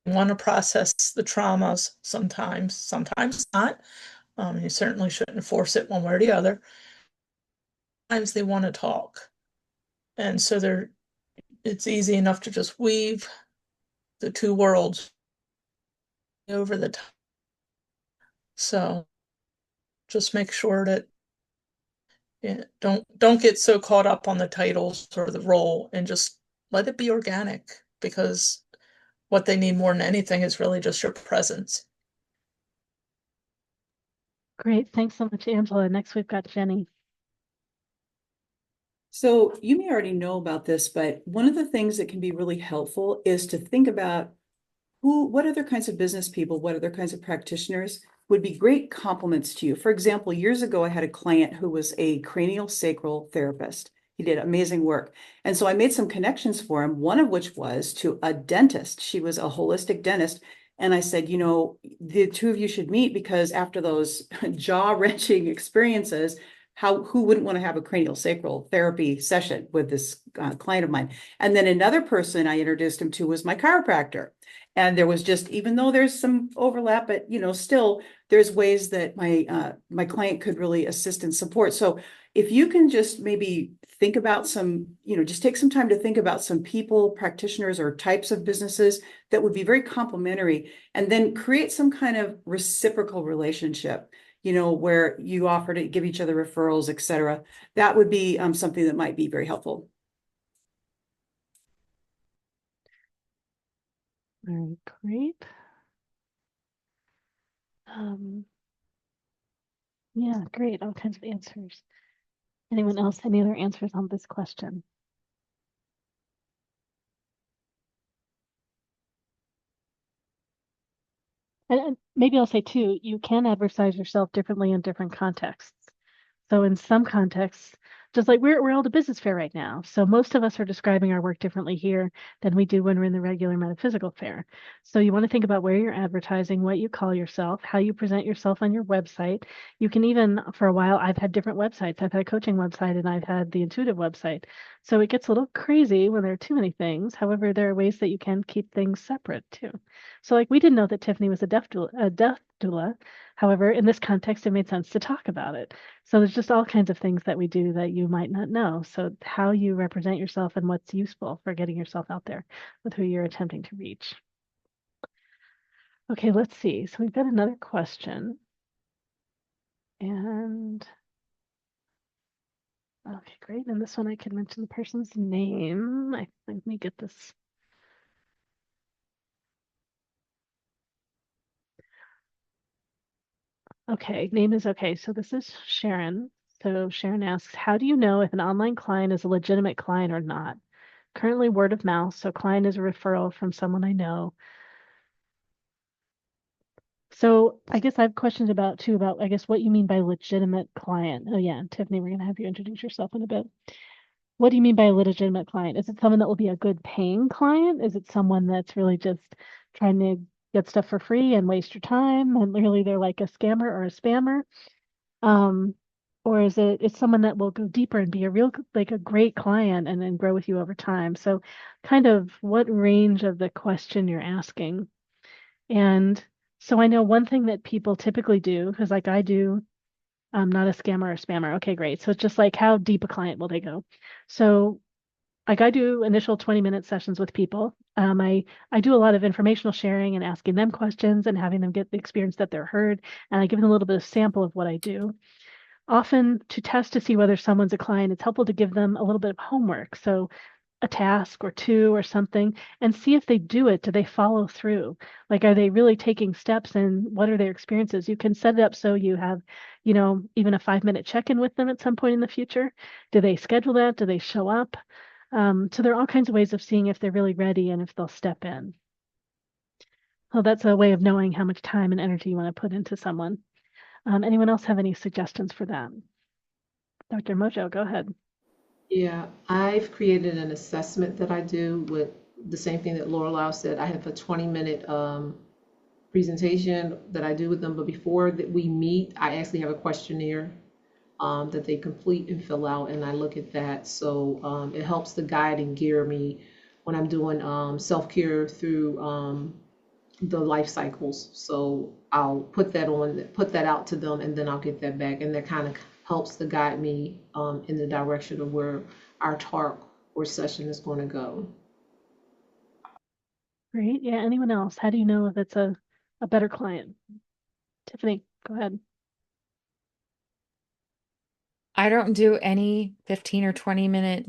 [SPEAKER 5] They want to process the traumas sometimes not. You certainly shouldn't force it one way or the other. Sometimes they want to talk. And so it's easy enough to just weave the two worlds over the top. So just make sure that don't get so caught up on the titles or the role and just let it be organic, because what they need more than anything is really just your presence.
[SPEAKER 1] Great. Thanks so much, Angela. Next, we've got Jenny.
[SPEAKER 2] So you may already know about this, but one of the things that can be really helpful is to think about what other kinds of business people, what other kinds of practitioners would be great complements to you. For example, years ago, I had a client who was a cranial sacral therapist. He did amazing work. And so I made some connections for him, one of which was to a dentist. She was a holistic dentist. And I said, you know, the two of you should meet because after those jaw-wrenching experiences, who wouldn't want to have a cranial sacral therapy session with this client of mine? And then another person I introduced him to was my chiropractor. And there was just, even though there's some overlap, but you know, still there's ways that my client could really assist and support. So if you can just maybe think about some, you know, just take some time to think about some people, practitioners, or types of businesses that would be very complementary, and then create some kind of reciprocal relationship, you know, where you offer to give each other referrals, et cetera. That would be something that might be very helpful.
[SPEAKER 1] All right, great. Yeah, great. All kinds of answers. Anyone else? Any other answers on this question? And maybe I'll say too, you can advertise yourself differently in different contexts. So in some contexts, just like we're all at a business fair right now. So most of us are describing our work differently here than we do when we're in the regular metaphysical fair. So you want to think about where you're advertising, what you call yourself, how you present yourself on your website. You can even, for a while, I've had different websites. I've had a coaching website and I've had the intuitive website. So it gets a little crazy when there are too many things. However, there are ways that you can keep things separate too. So like we didn't know that Tiffany was a deaf doula. However, in this context, it made sense to talk about it. So there's just all kinds of things that we do that you might not know. So how you represent yourself and what's useful for getting yourself out there with who you're attempting to reach. Okay, let's see. So we've got another question. And okay, great. And this one I can mention the person's name. Let me get this. Okay, name is okay. So this is Sharon. So Sharon asks, how do you know if an online client is a legitimate client or not? Currently word of mouth, so client is a referral from someone I know. So I guess I have questions about I guess what you mean by legitimate client. Oh yeah, Tiffany, we're gonna have you introduce yourself in a bit. What do you mean by a legitimate client? Is it someone that will be a good paying client? Is it someone that's really just trying to get stuff for free and waste your time and really they're like a scammer or a spammer? Or is it's someone that will go deeper and be a real like a great client and then grow with you over time? So kind of what range of the question you're asking. And so I know one thing that people typically do, because like I do, I'm not a scammer or spammer. Okay, great. So it's just like how deep a client will they go? So like I do initial 20-minute sessions with people. I do a lot of informational sharing and asking them questions and having them get the experience that they're heard. And I give them a little bit of sample of what I do. Often to test to see whether someone's a client, it's helpful to give them a little bit of homework. So a task or two or something and see if they do it. Do they follow through? Like, are they really taking steps and what are their experiences? You can set it up so you have, you know, even a 5-minute check-in with them at some point in the future. Do they schedule that? Do they show up? So there are all kinds of ways of seeing if they're really ready and if they'll step in. So that's a way of knowing how much time and energy you want to put into someone. Anyone else have any suggestions for that? Dr. Mojo, go ahead.
[SPEAKER 3] Yeah, I've created an assessment that I do with the same thing that Laura Lau said. I have a 20-minute presentation that I do with them, but before that we meet, I actually have a questionnaire that they complete and fill out, and I look at that. So it helps to guide and gear me when I'm doing self-care through the life cycles. So I'll put that out to them, and then I'll get that back, and that kind of helps to guide me in the direction of where our talk or session is going to go.
[SPEAKER 1] Great. Yeah. Anyone else? How do you know if it's a better client? Tiffany, go ahead.
[SPEAKER 8] I don't do any 15 or 20-minute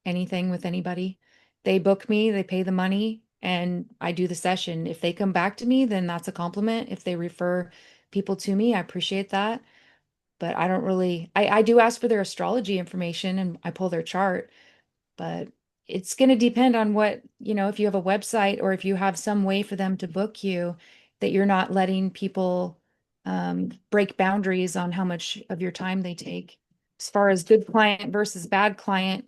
[SPEAKER 8] anything with anybody. They book me, they pay the money, and I do the session. If they come back to me, then that's a compliment. If they refer people to me, I appreciate that. But I don't really, I do ask for their astrology information and I pull their chart, but it's going to depend on what, you know, if you have a website or if you have some way for them to book you, that you're not letting people break boundaries on how much of your time they take. as far as good client versus bad client,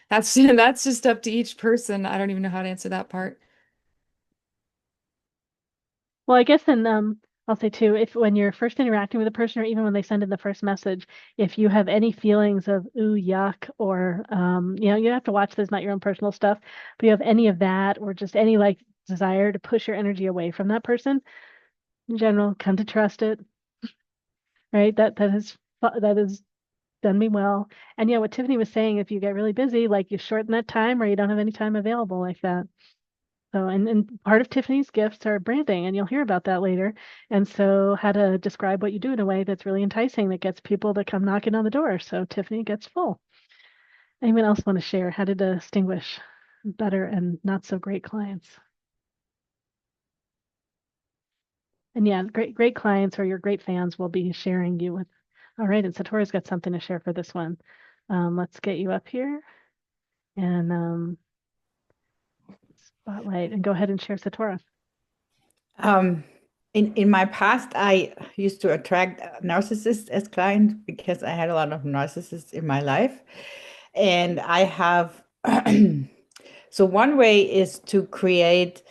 [SPEAKER 8] that's just up to each person. I don't even know how to answer that part.
[SPEAKER 1] Well, I guess then I'll say too, if when you're first interacting with a person or even when they send in the first message, if you have any feelings of ooh, yuck, or you have to watch this, not your own personal stuff, but you have any of that or just any like desire to push your energy away from that person, in general, come to trust it, right? That has done me well. And yeah, what Tiffany was saying, if you get really busy, like you shorten that time or you don't have any time available like that. So, and part of Tiffany's gifts are branding, and you'll hear about that later. And so, how to describe what you do in a way that's really enticing that gets people to come knocking on the door. So, Tiffany gets full. Anyone else want to share how to distinguish better and not so great clients? And yeah, great clients or your great fans will be sharing you with. All right, and Satora's got something to share for this one. Let's get you up here and spotlight and go ahead and share Satora.
[SPEAKER 6] In my past, I used to attract narcissists as clients because I had a lot of narcissists in my life. And I have, so one way is to create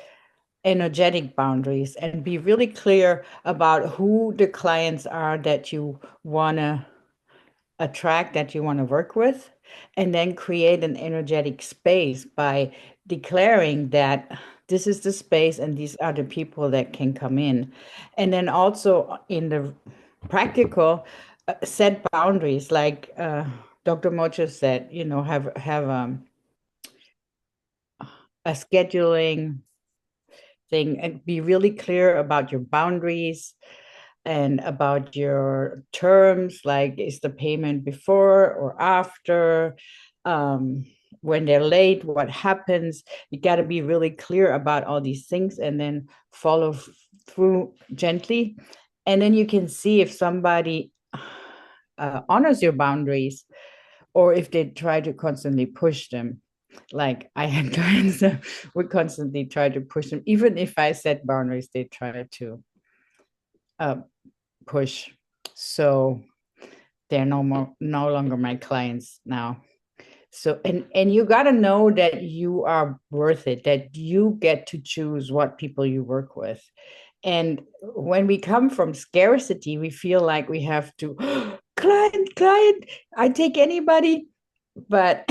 [SPEAKER 6] energetic boundaries and be really clear about who the clients are that you want to attract, that you want to work with, and then create an energetic space by declaring that this is the space and these are the people that can come in. And then also in the practical, set boundaries like Dr. Mocha said, have a scheduling thing and be really clear about your boundaries and about your terms, like is the payment before or after, when they're late, what happens. You got to be really clear about all these things and then follow through gently. And then you can see if somebody honors your boundaries or if they try to constantly push them. Like I had clients that would constantly try to push them. Even if I set boundaries, they try to push. So they're no longer my clients now. So and you got to know that you are worth it, that you get to choose what people you work with. And when we come from scarcity, we feel like we have to client, I take anybody. But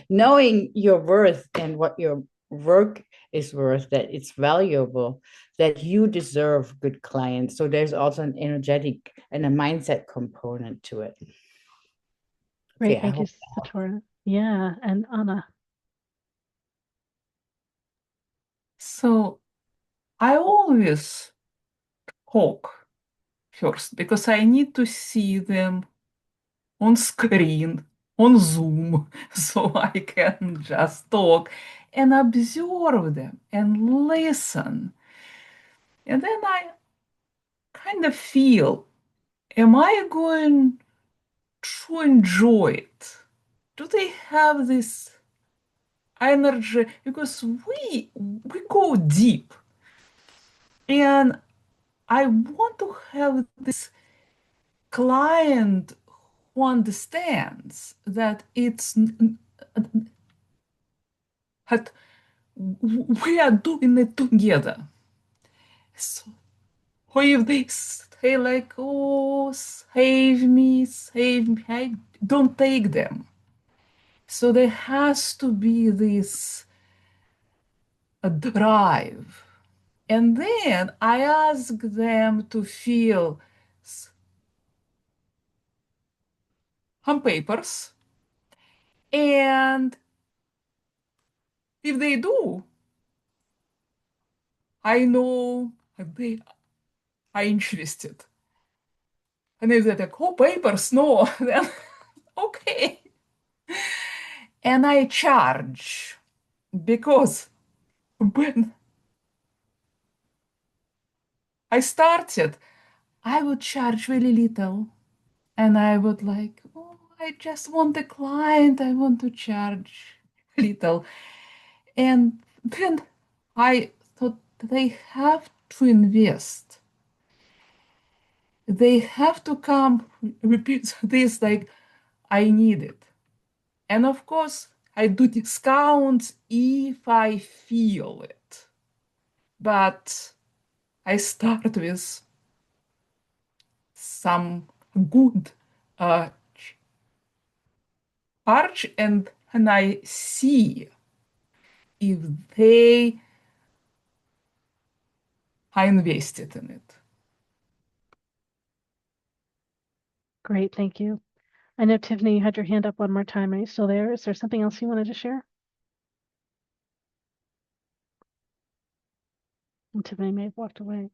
[SPEAKER 6] knowing your worth and what your work is worth, that it's valuable, that you deserve good clients. So there's also an energetic and a mindset component to it.
[SPEAKER 1] Great,
[SPEAKER 6] Yeah,
[SPEAKER 1] thank you, Satora. Yeah, and Anna.
[SPEAKER 7] So I always talk first because I need to see them on screen, on Zoom, so I can just talk and observe them and listen. And then I kind of feel, am I going to enjoy it? Do they have this energy? Because we go deep. And I want to have this client who understands that that we are doing it together. So if they say like, oh, save me, I don't take them. So there has to be this drive. And then I ask them to fill some papers. And if they do, I know they are interested. And if they're like, oh, papers, no, then okay. And I charge because when I started, I would charge really little. And I would like, oh, I just want a client, I want to charge little. And then I thought they have to invest they have to come repeat this like, I need it. And of course, I do discounts if I feel it. But I start with some good charge, and I see if they are invested in it.
[SPEAKER 1] Great, thank you. I know Tiffany, you had your hand up one more time. Are you still there? Is there something else you wanted to share? And Tiffany may have walked away. All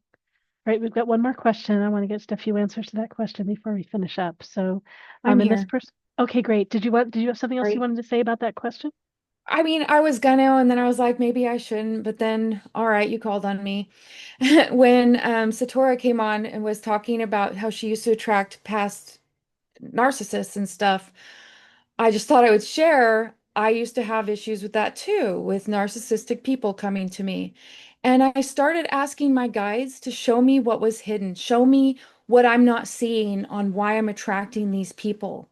[SPEAKER 1] right, we've got one more question. I want to get just a few answers to that question before we finish up. So,
[SPEAKER 8] I'm
[SPEAKER 1] and this
[SPEAKER 8] here.
[SPEAKER 1] person, okay, great. Did you have something else you
[SPEAKER 8] Great.
[SPEAKER 1] wanted to say about that question?
[SPEAKER 8] I mean, I was gonna, and then I was like, maybe I shouldn't, but then, all right, you called on me. When Satora came on and was talking about how she used to attract past narcissists and stuff, I just thought I would share. I used to have issues with that too, with narcissistic people coming to me. And I started asking my guides to show me what was hidden, show me what I'm not seeing on why I'm attracting these people.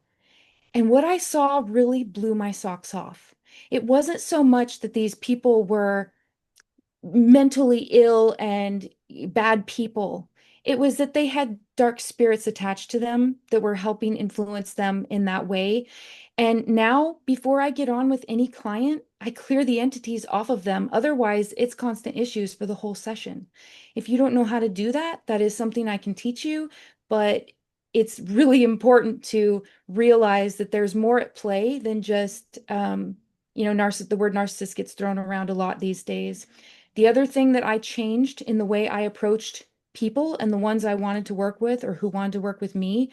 [SPEAKER 8] And what I saw really blew my socks off. It wasn't so much that these people were mentally ill and bad people. It was that they had dark spirits attached to them that were helping influence them in that way. And now, before I get on with any client, I clear the entities off of them. Otherwise, it's constant issues for the whole session. If you don't know how to do that, that is something I can teach you, but it's really important to realize that there's more at play than just, the word narcissist gets thrown around a lot these days. The other thing that I changed in the way I approached people and the ones I wanted to work with or who wanted to work with me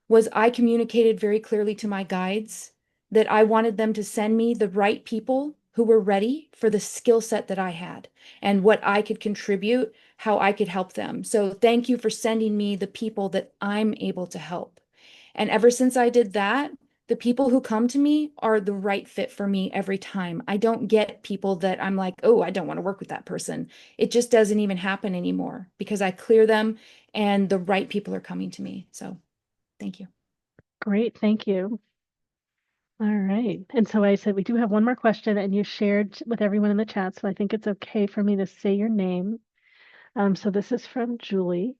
[SPEAKER 8] was I communicated very clearly to my guides that I wanted them to send me the right people who were ready for the skill set that I had and what I could contribute, how I could help them. So thank you for sending me the people that I'm able to help. And ever since I did that, the people who come to me are the right fit for me every time. I don't get people that I'm like, oh, I don't want to work with that person. It just doesn't even happen anymore because I clear them and the right people are coming to me. So thank you.
[SPEAKER 1] Great, thank you. All right. And so I said we do have one more question, and you shared with everyone in the chat, so I think it's okay for me to say your name. So this is from Julie.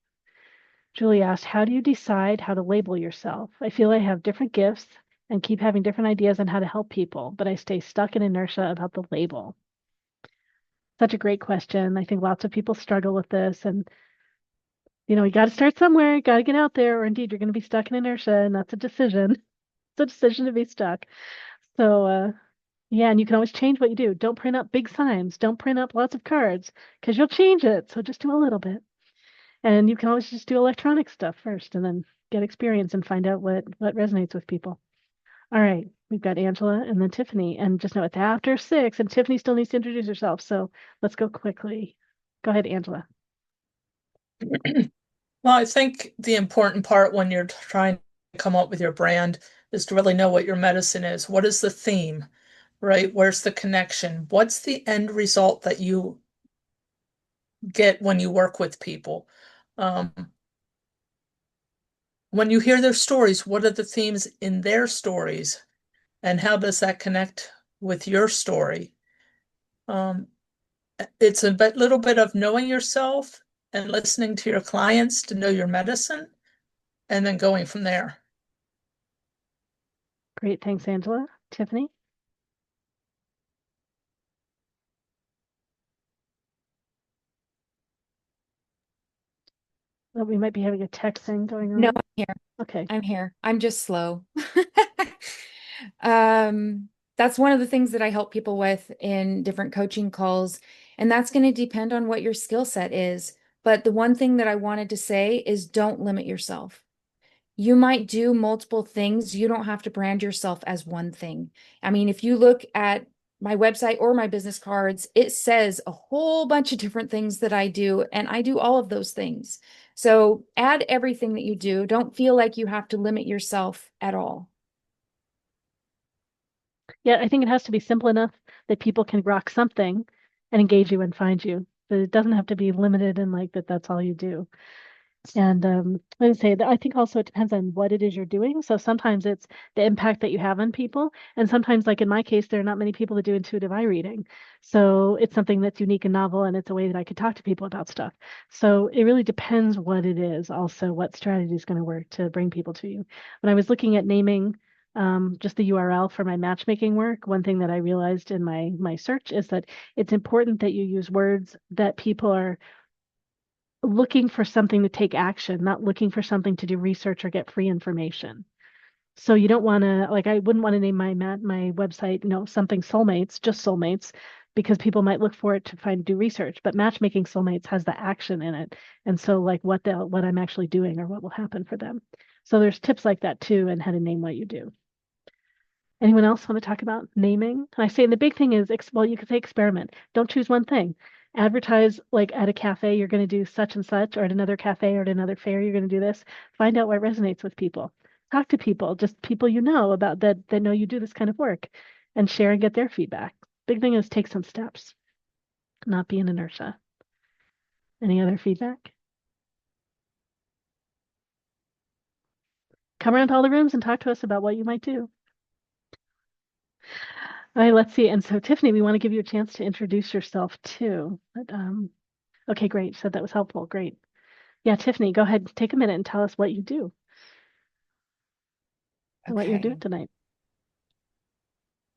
[SPEAKER 1] Julie asked, how do you decide how to label yourself? I feel I have different gifts and keep having different ideas on how to help people, but I stay stuck in inertia about the label. Such a great question. I think lots of people struggle with this, and you got to start somewhere, got to get out there, or indeed you're going to be stuck in inertia, and that's a decision. It's a decision to be stuck. So, yeah, and you can always change what you do. Don't print up big signs. Don't print up lots of cards because you'll change it. So just do a little bit. And you can always just do electronic stuff first and then get experience and find out what resonates with people. All right, we've got Angela and then Tiffany. And just know it's after 6, and Tiffany still needs to introduce herself. So let's go quickly. Go ahead, Angela.
[SPEAKER 5] Well, I think the important part when you're trying to come up with your brand is to really know what your medicine is. What is the theme, right? Where's the connection? What's the end result that you get when you work with people? When you hear their stories, what are the themes in their stories? And how does that connect with your story? It's a little bit of knowing yourself and listening to your clients to know your medicine, and then going from there.
[SPEAKER 1] Great. Thanks, Angela. Tiffany? Oh, we might be having a tech thing going on.
[SPEAKER 8] No, I'm here.
[SPEAKER 1] Okay.
[SPEAKER 8] I'm here. I'm just slow. That's one of the things that I help people with in different coaching calls, and that's going to depend on what your skill set is. But the one thing that I wanted to say is don't limit yourself. You might do multiple things. You don't have to brand yourself as one thing. I mean, if you look at my website or my business cards, it says a whole bunch of different things that I do, and I do all of those things. So add everything that you do. Don't feel like you have to limit yourself at all.
[SPEAKER 1] Yeah, I think it has to be simple enough that people can rock something and engage you and find you. But it doesn't have to be limited and like that that's all you do. And I would say that I think also it depends on what it is you're doing. So sometimes it's the impact that you have on people. And sometimes, like in my case, there are not many people that do intuitive eye reading. So it's something that's unique and novel, and it's a way that I could talk to people about stuff. So it really depends what it is, also what strategy is going to work to bring people to you. When I was looking at naming just the URL for my matchmaking work, one thing that I realized in my search is that it's important that you use words that people are looking for something to take action, not looking for something to do research or get free information. So you don't want to, like, I wouldn't want to name my website, something soulmates, just soulmates, because people might look for it to do research. But matchmaking soulmates has the action in it, and so like what I'm actually doing or what will happen for them. So there's tips like that too, and how to name what you do. Anyone else want to talk about naming? And I say, and the big thing is, well, you could say experiment. Don't choose one thing. Advertise like at a cafe, you're going to do such and such, or at another cafe or at another fair, you're going to do this. Find out what resonates with people. Talk to people, just people you know about that know you do this kind of work, and share and get their feedback. Big thing is take some steps, not be in inertia. Any other feedback? Come around to all the rooms and talk to us about what you might do. All right, let's see. And so, Tiffany, we want to give you a chance to introduce yourself too. But, okay, great. So that was helpful. Great. Yeah, Tiffany, go ahead, take a minute and tell us what you do and what you're doing
[SPEAKER 8] Okay.
[SPEAKER 1] tonight.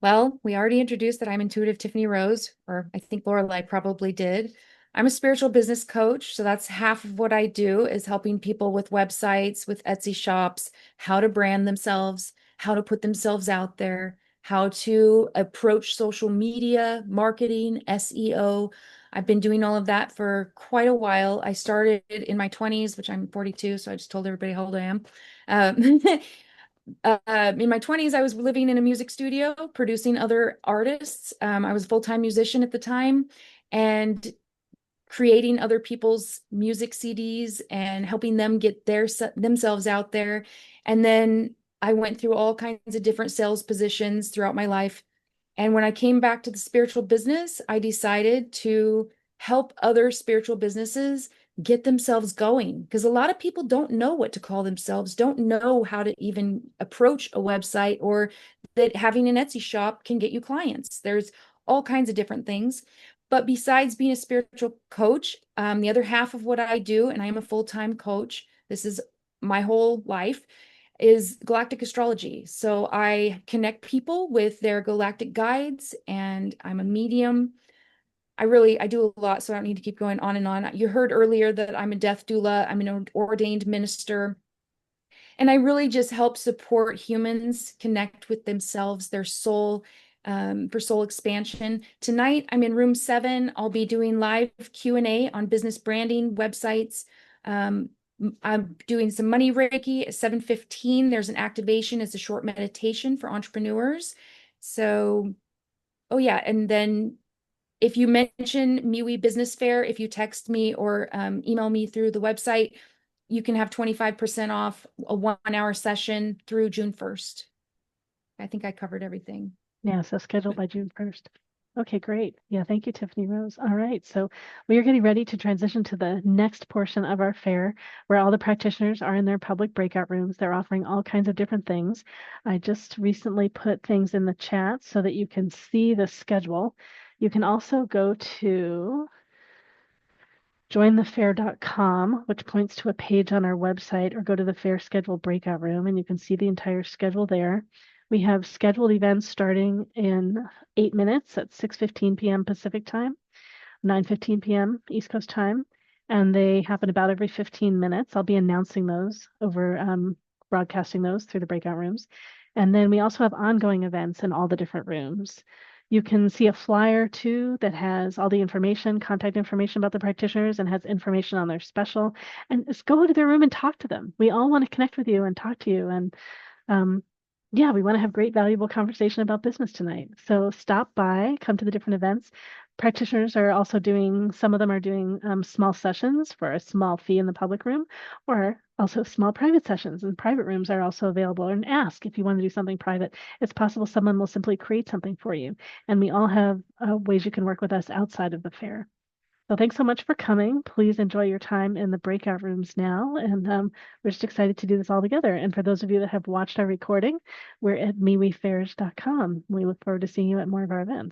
[SPEAKER 8] Well, we already introduced that I'm intuitive Tiffany Rose, or I think Lorelei probably did. I'm a spiritual business coach, so that's half of what I do is helping people with websites, with Etsy shops, how to brand themselves, how to put themselves out there, how to approach social media, marketing, SEO. I've been doing all of that for quite a while. I started in my 20s, which I'm 42, so I just told everybody how old I am. In my 20s, I was living in a music studio, producing other artists. I was a full-time musician at the time and creating other people's music CDs and helping them get themselves out there. And then I went through all kinds of different sales positions throughout my life. And when I came back to the spiritual business, I decided to help other spiritual businesses get themselves going because a lot of people don't know what to call themselves, don't know how to even approach a website, or that having an Etsy shop can get you clients. There's all kinds of different things. But besides being a spiritual coach, the other half of what I do, and I am a full-time coach, this is my whole life, is galactic astrology. So I connect people with their galactic guides, and I'm a medium. I do a lot, so I don't need to keep going on and on. You heard earlier that I'm a death doula. I'm an ordained minister. And I really just help support humans connect with themselves, their soul, for soul expansion. Tonight, I'm in room 7. I'll be doing live Q&A on business branding, websites. I'm doing some money Reiki at 7:15. There's an activation. It's a short meditation for entrepreneurs. So, oh yeah, and then if you mention MeWe Business Fair, if you text me or email me through the website, you can have 25% off a 1-hour session through June 1st. I think I covered everything.
[SPEAKER 1] Yeah, so scheduled by June 1st. Okay, great. Yeah, thank you, Tiffany Rose. All right, so we are getting ready to transition to the next portion of our fair where all the practitioners are in their public breakout rooms. They're offering all kinds of different things. I just recently put things in the chat so that you can see the schedule. You can also go to jointhefair.com, which points to a page on our website, or go to the fair schedule breakout room and you can see the entire schedule there. We have scheduled events starting in 8 minutes at 6:15 p.m. Pacific time, 9:15 p.m. East Coast time, and they happen about every 15 minutes. I'll be announcing those over, broadcasting those through the breakout rooms. And then we also have ongoing events in all the different rooms. You can see a flyer too that has all the information, contact information about the practitioners, and has information on their special. And just go to their room and talk to them. We all want to connect with you and talk to you. And yeah, we want to have great, valuable conversation about business tonight. So stop by, come to the different events. Practitioners are also doing, some of them are doing small sessions for a small fee in the public room, or also small private sessions, and private rooms are also available. And ask if you want to do something private. It's possible someone will simply create something for you. And we all have ways you can work with us outside of the fair. So thanks so much for coming. Please enjoy your time in the breakout rooms now. And we're just excited to do this all together. And for those of you that have watched our recording, we're at MeWeFairs.com. We look forward to seeing you at more of our events.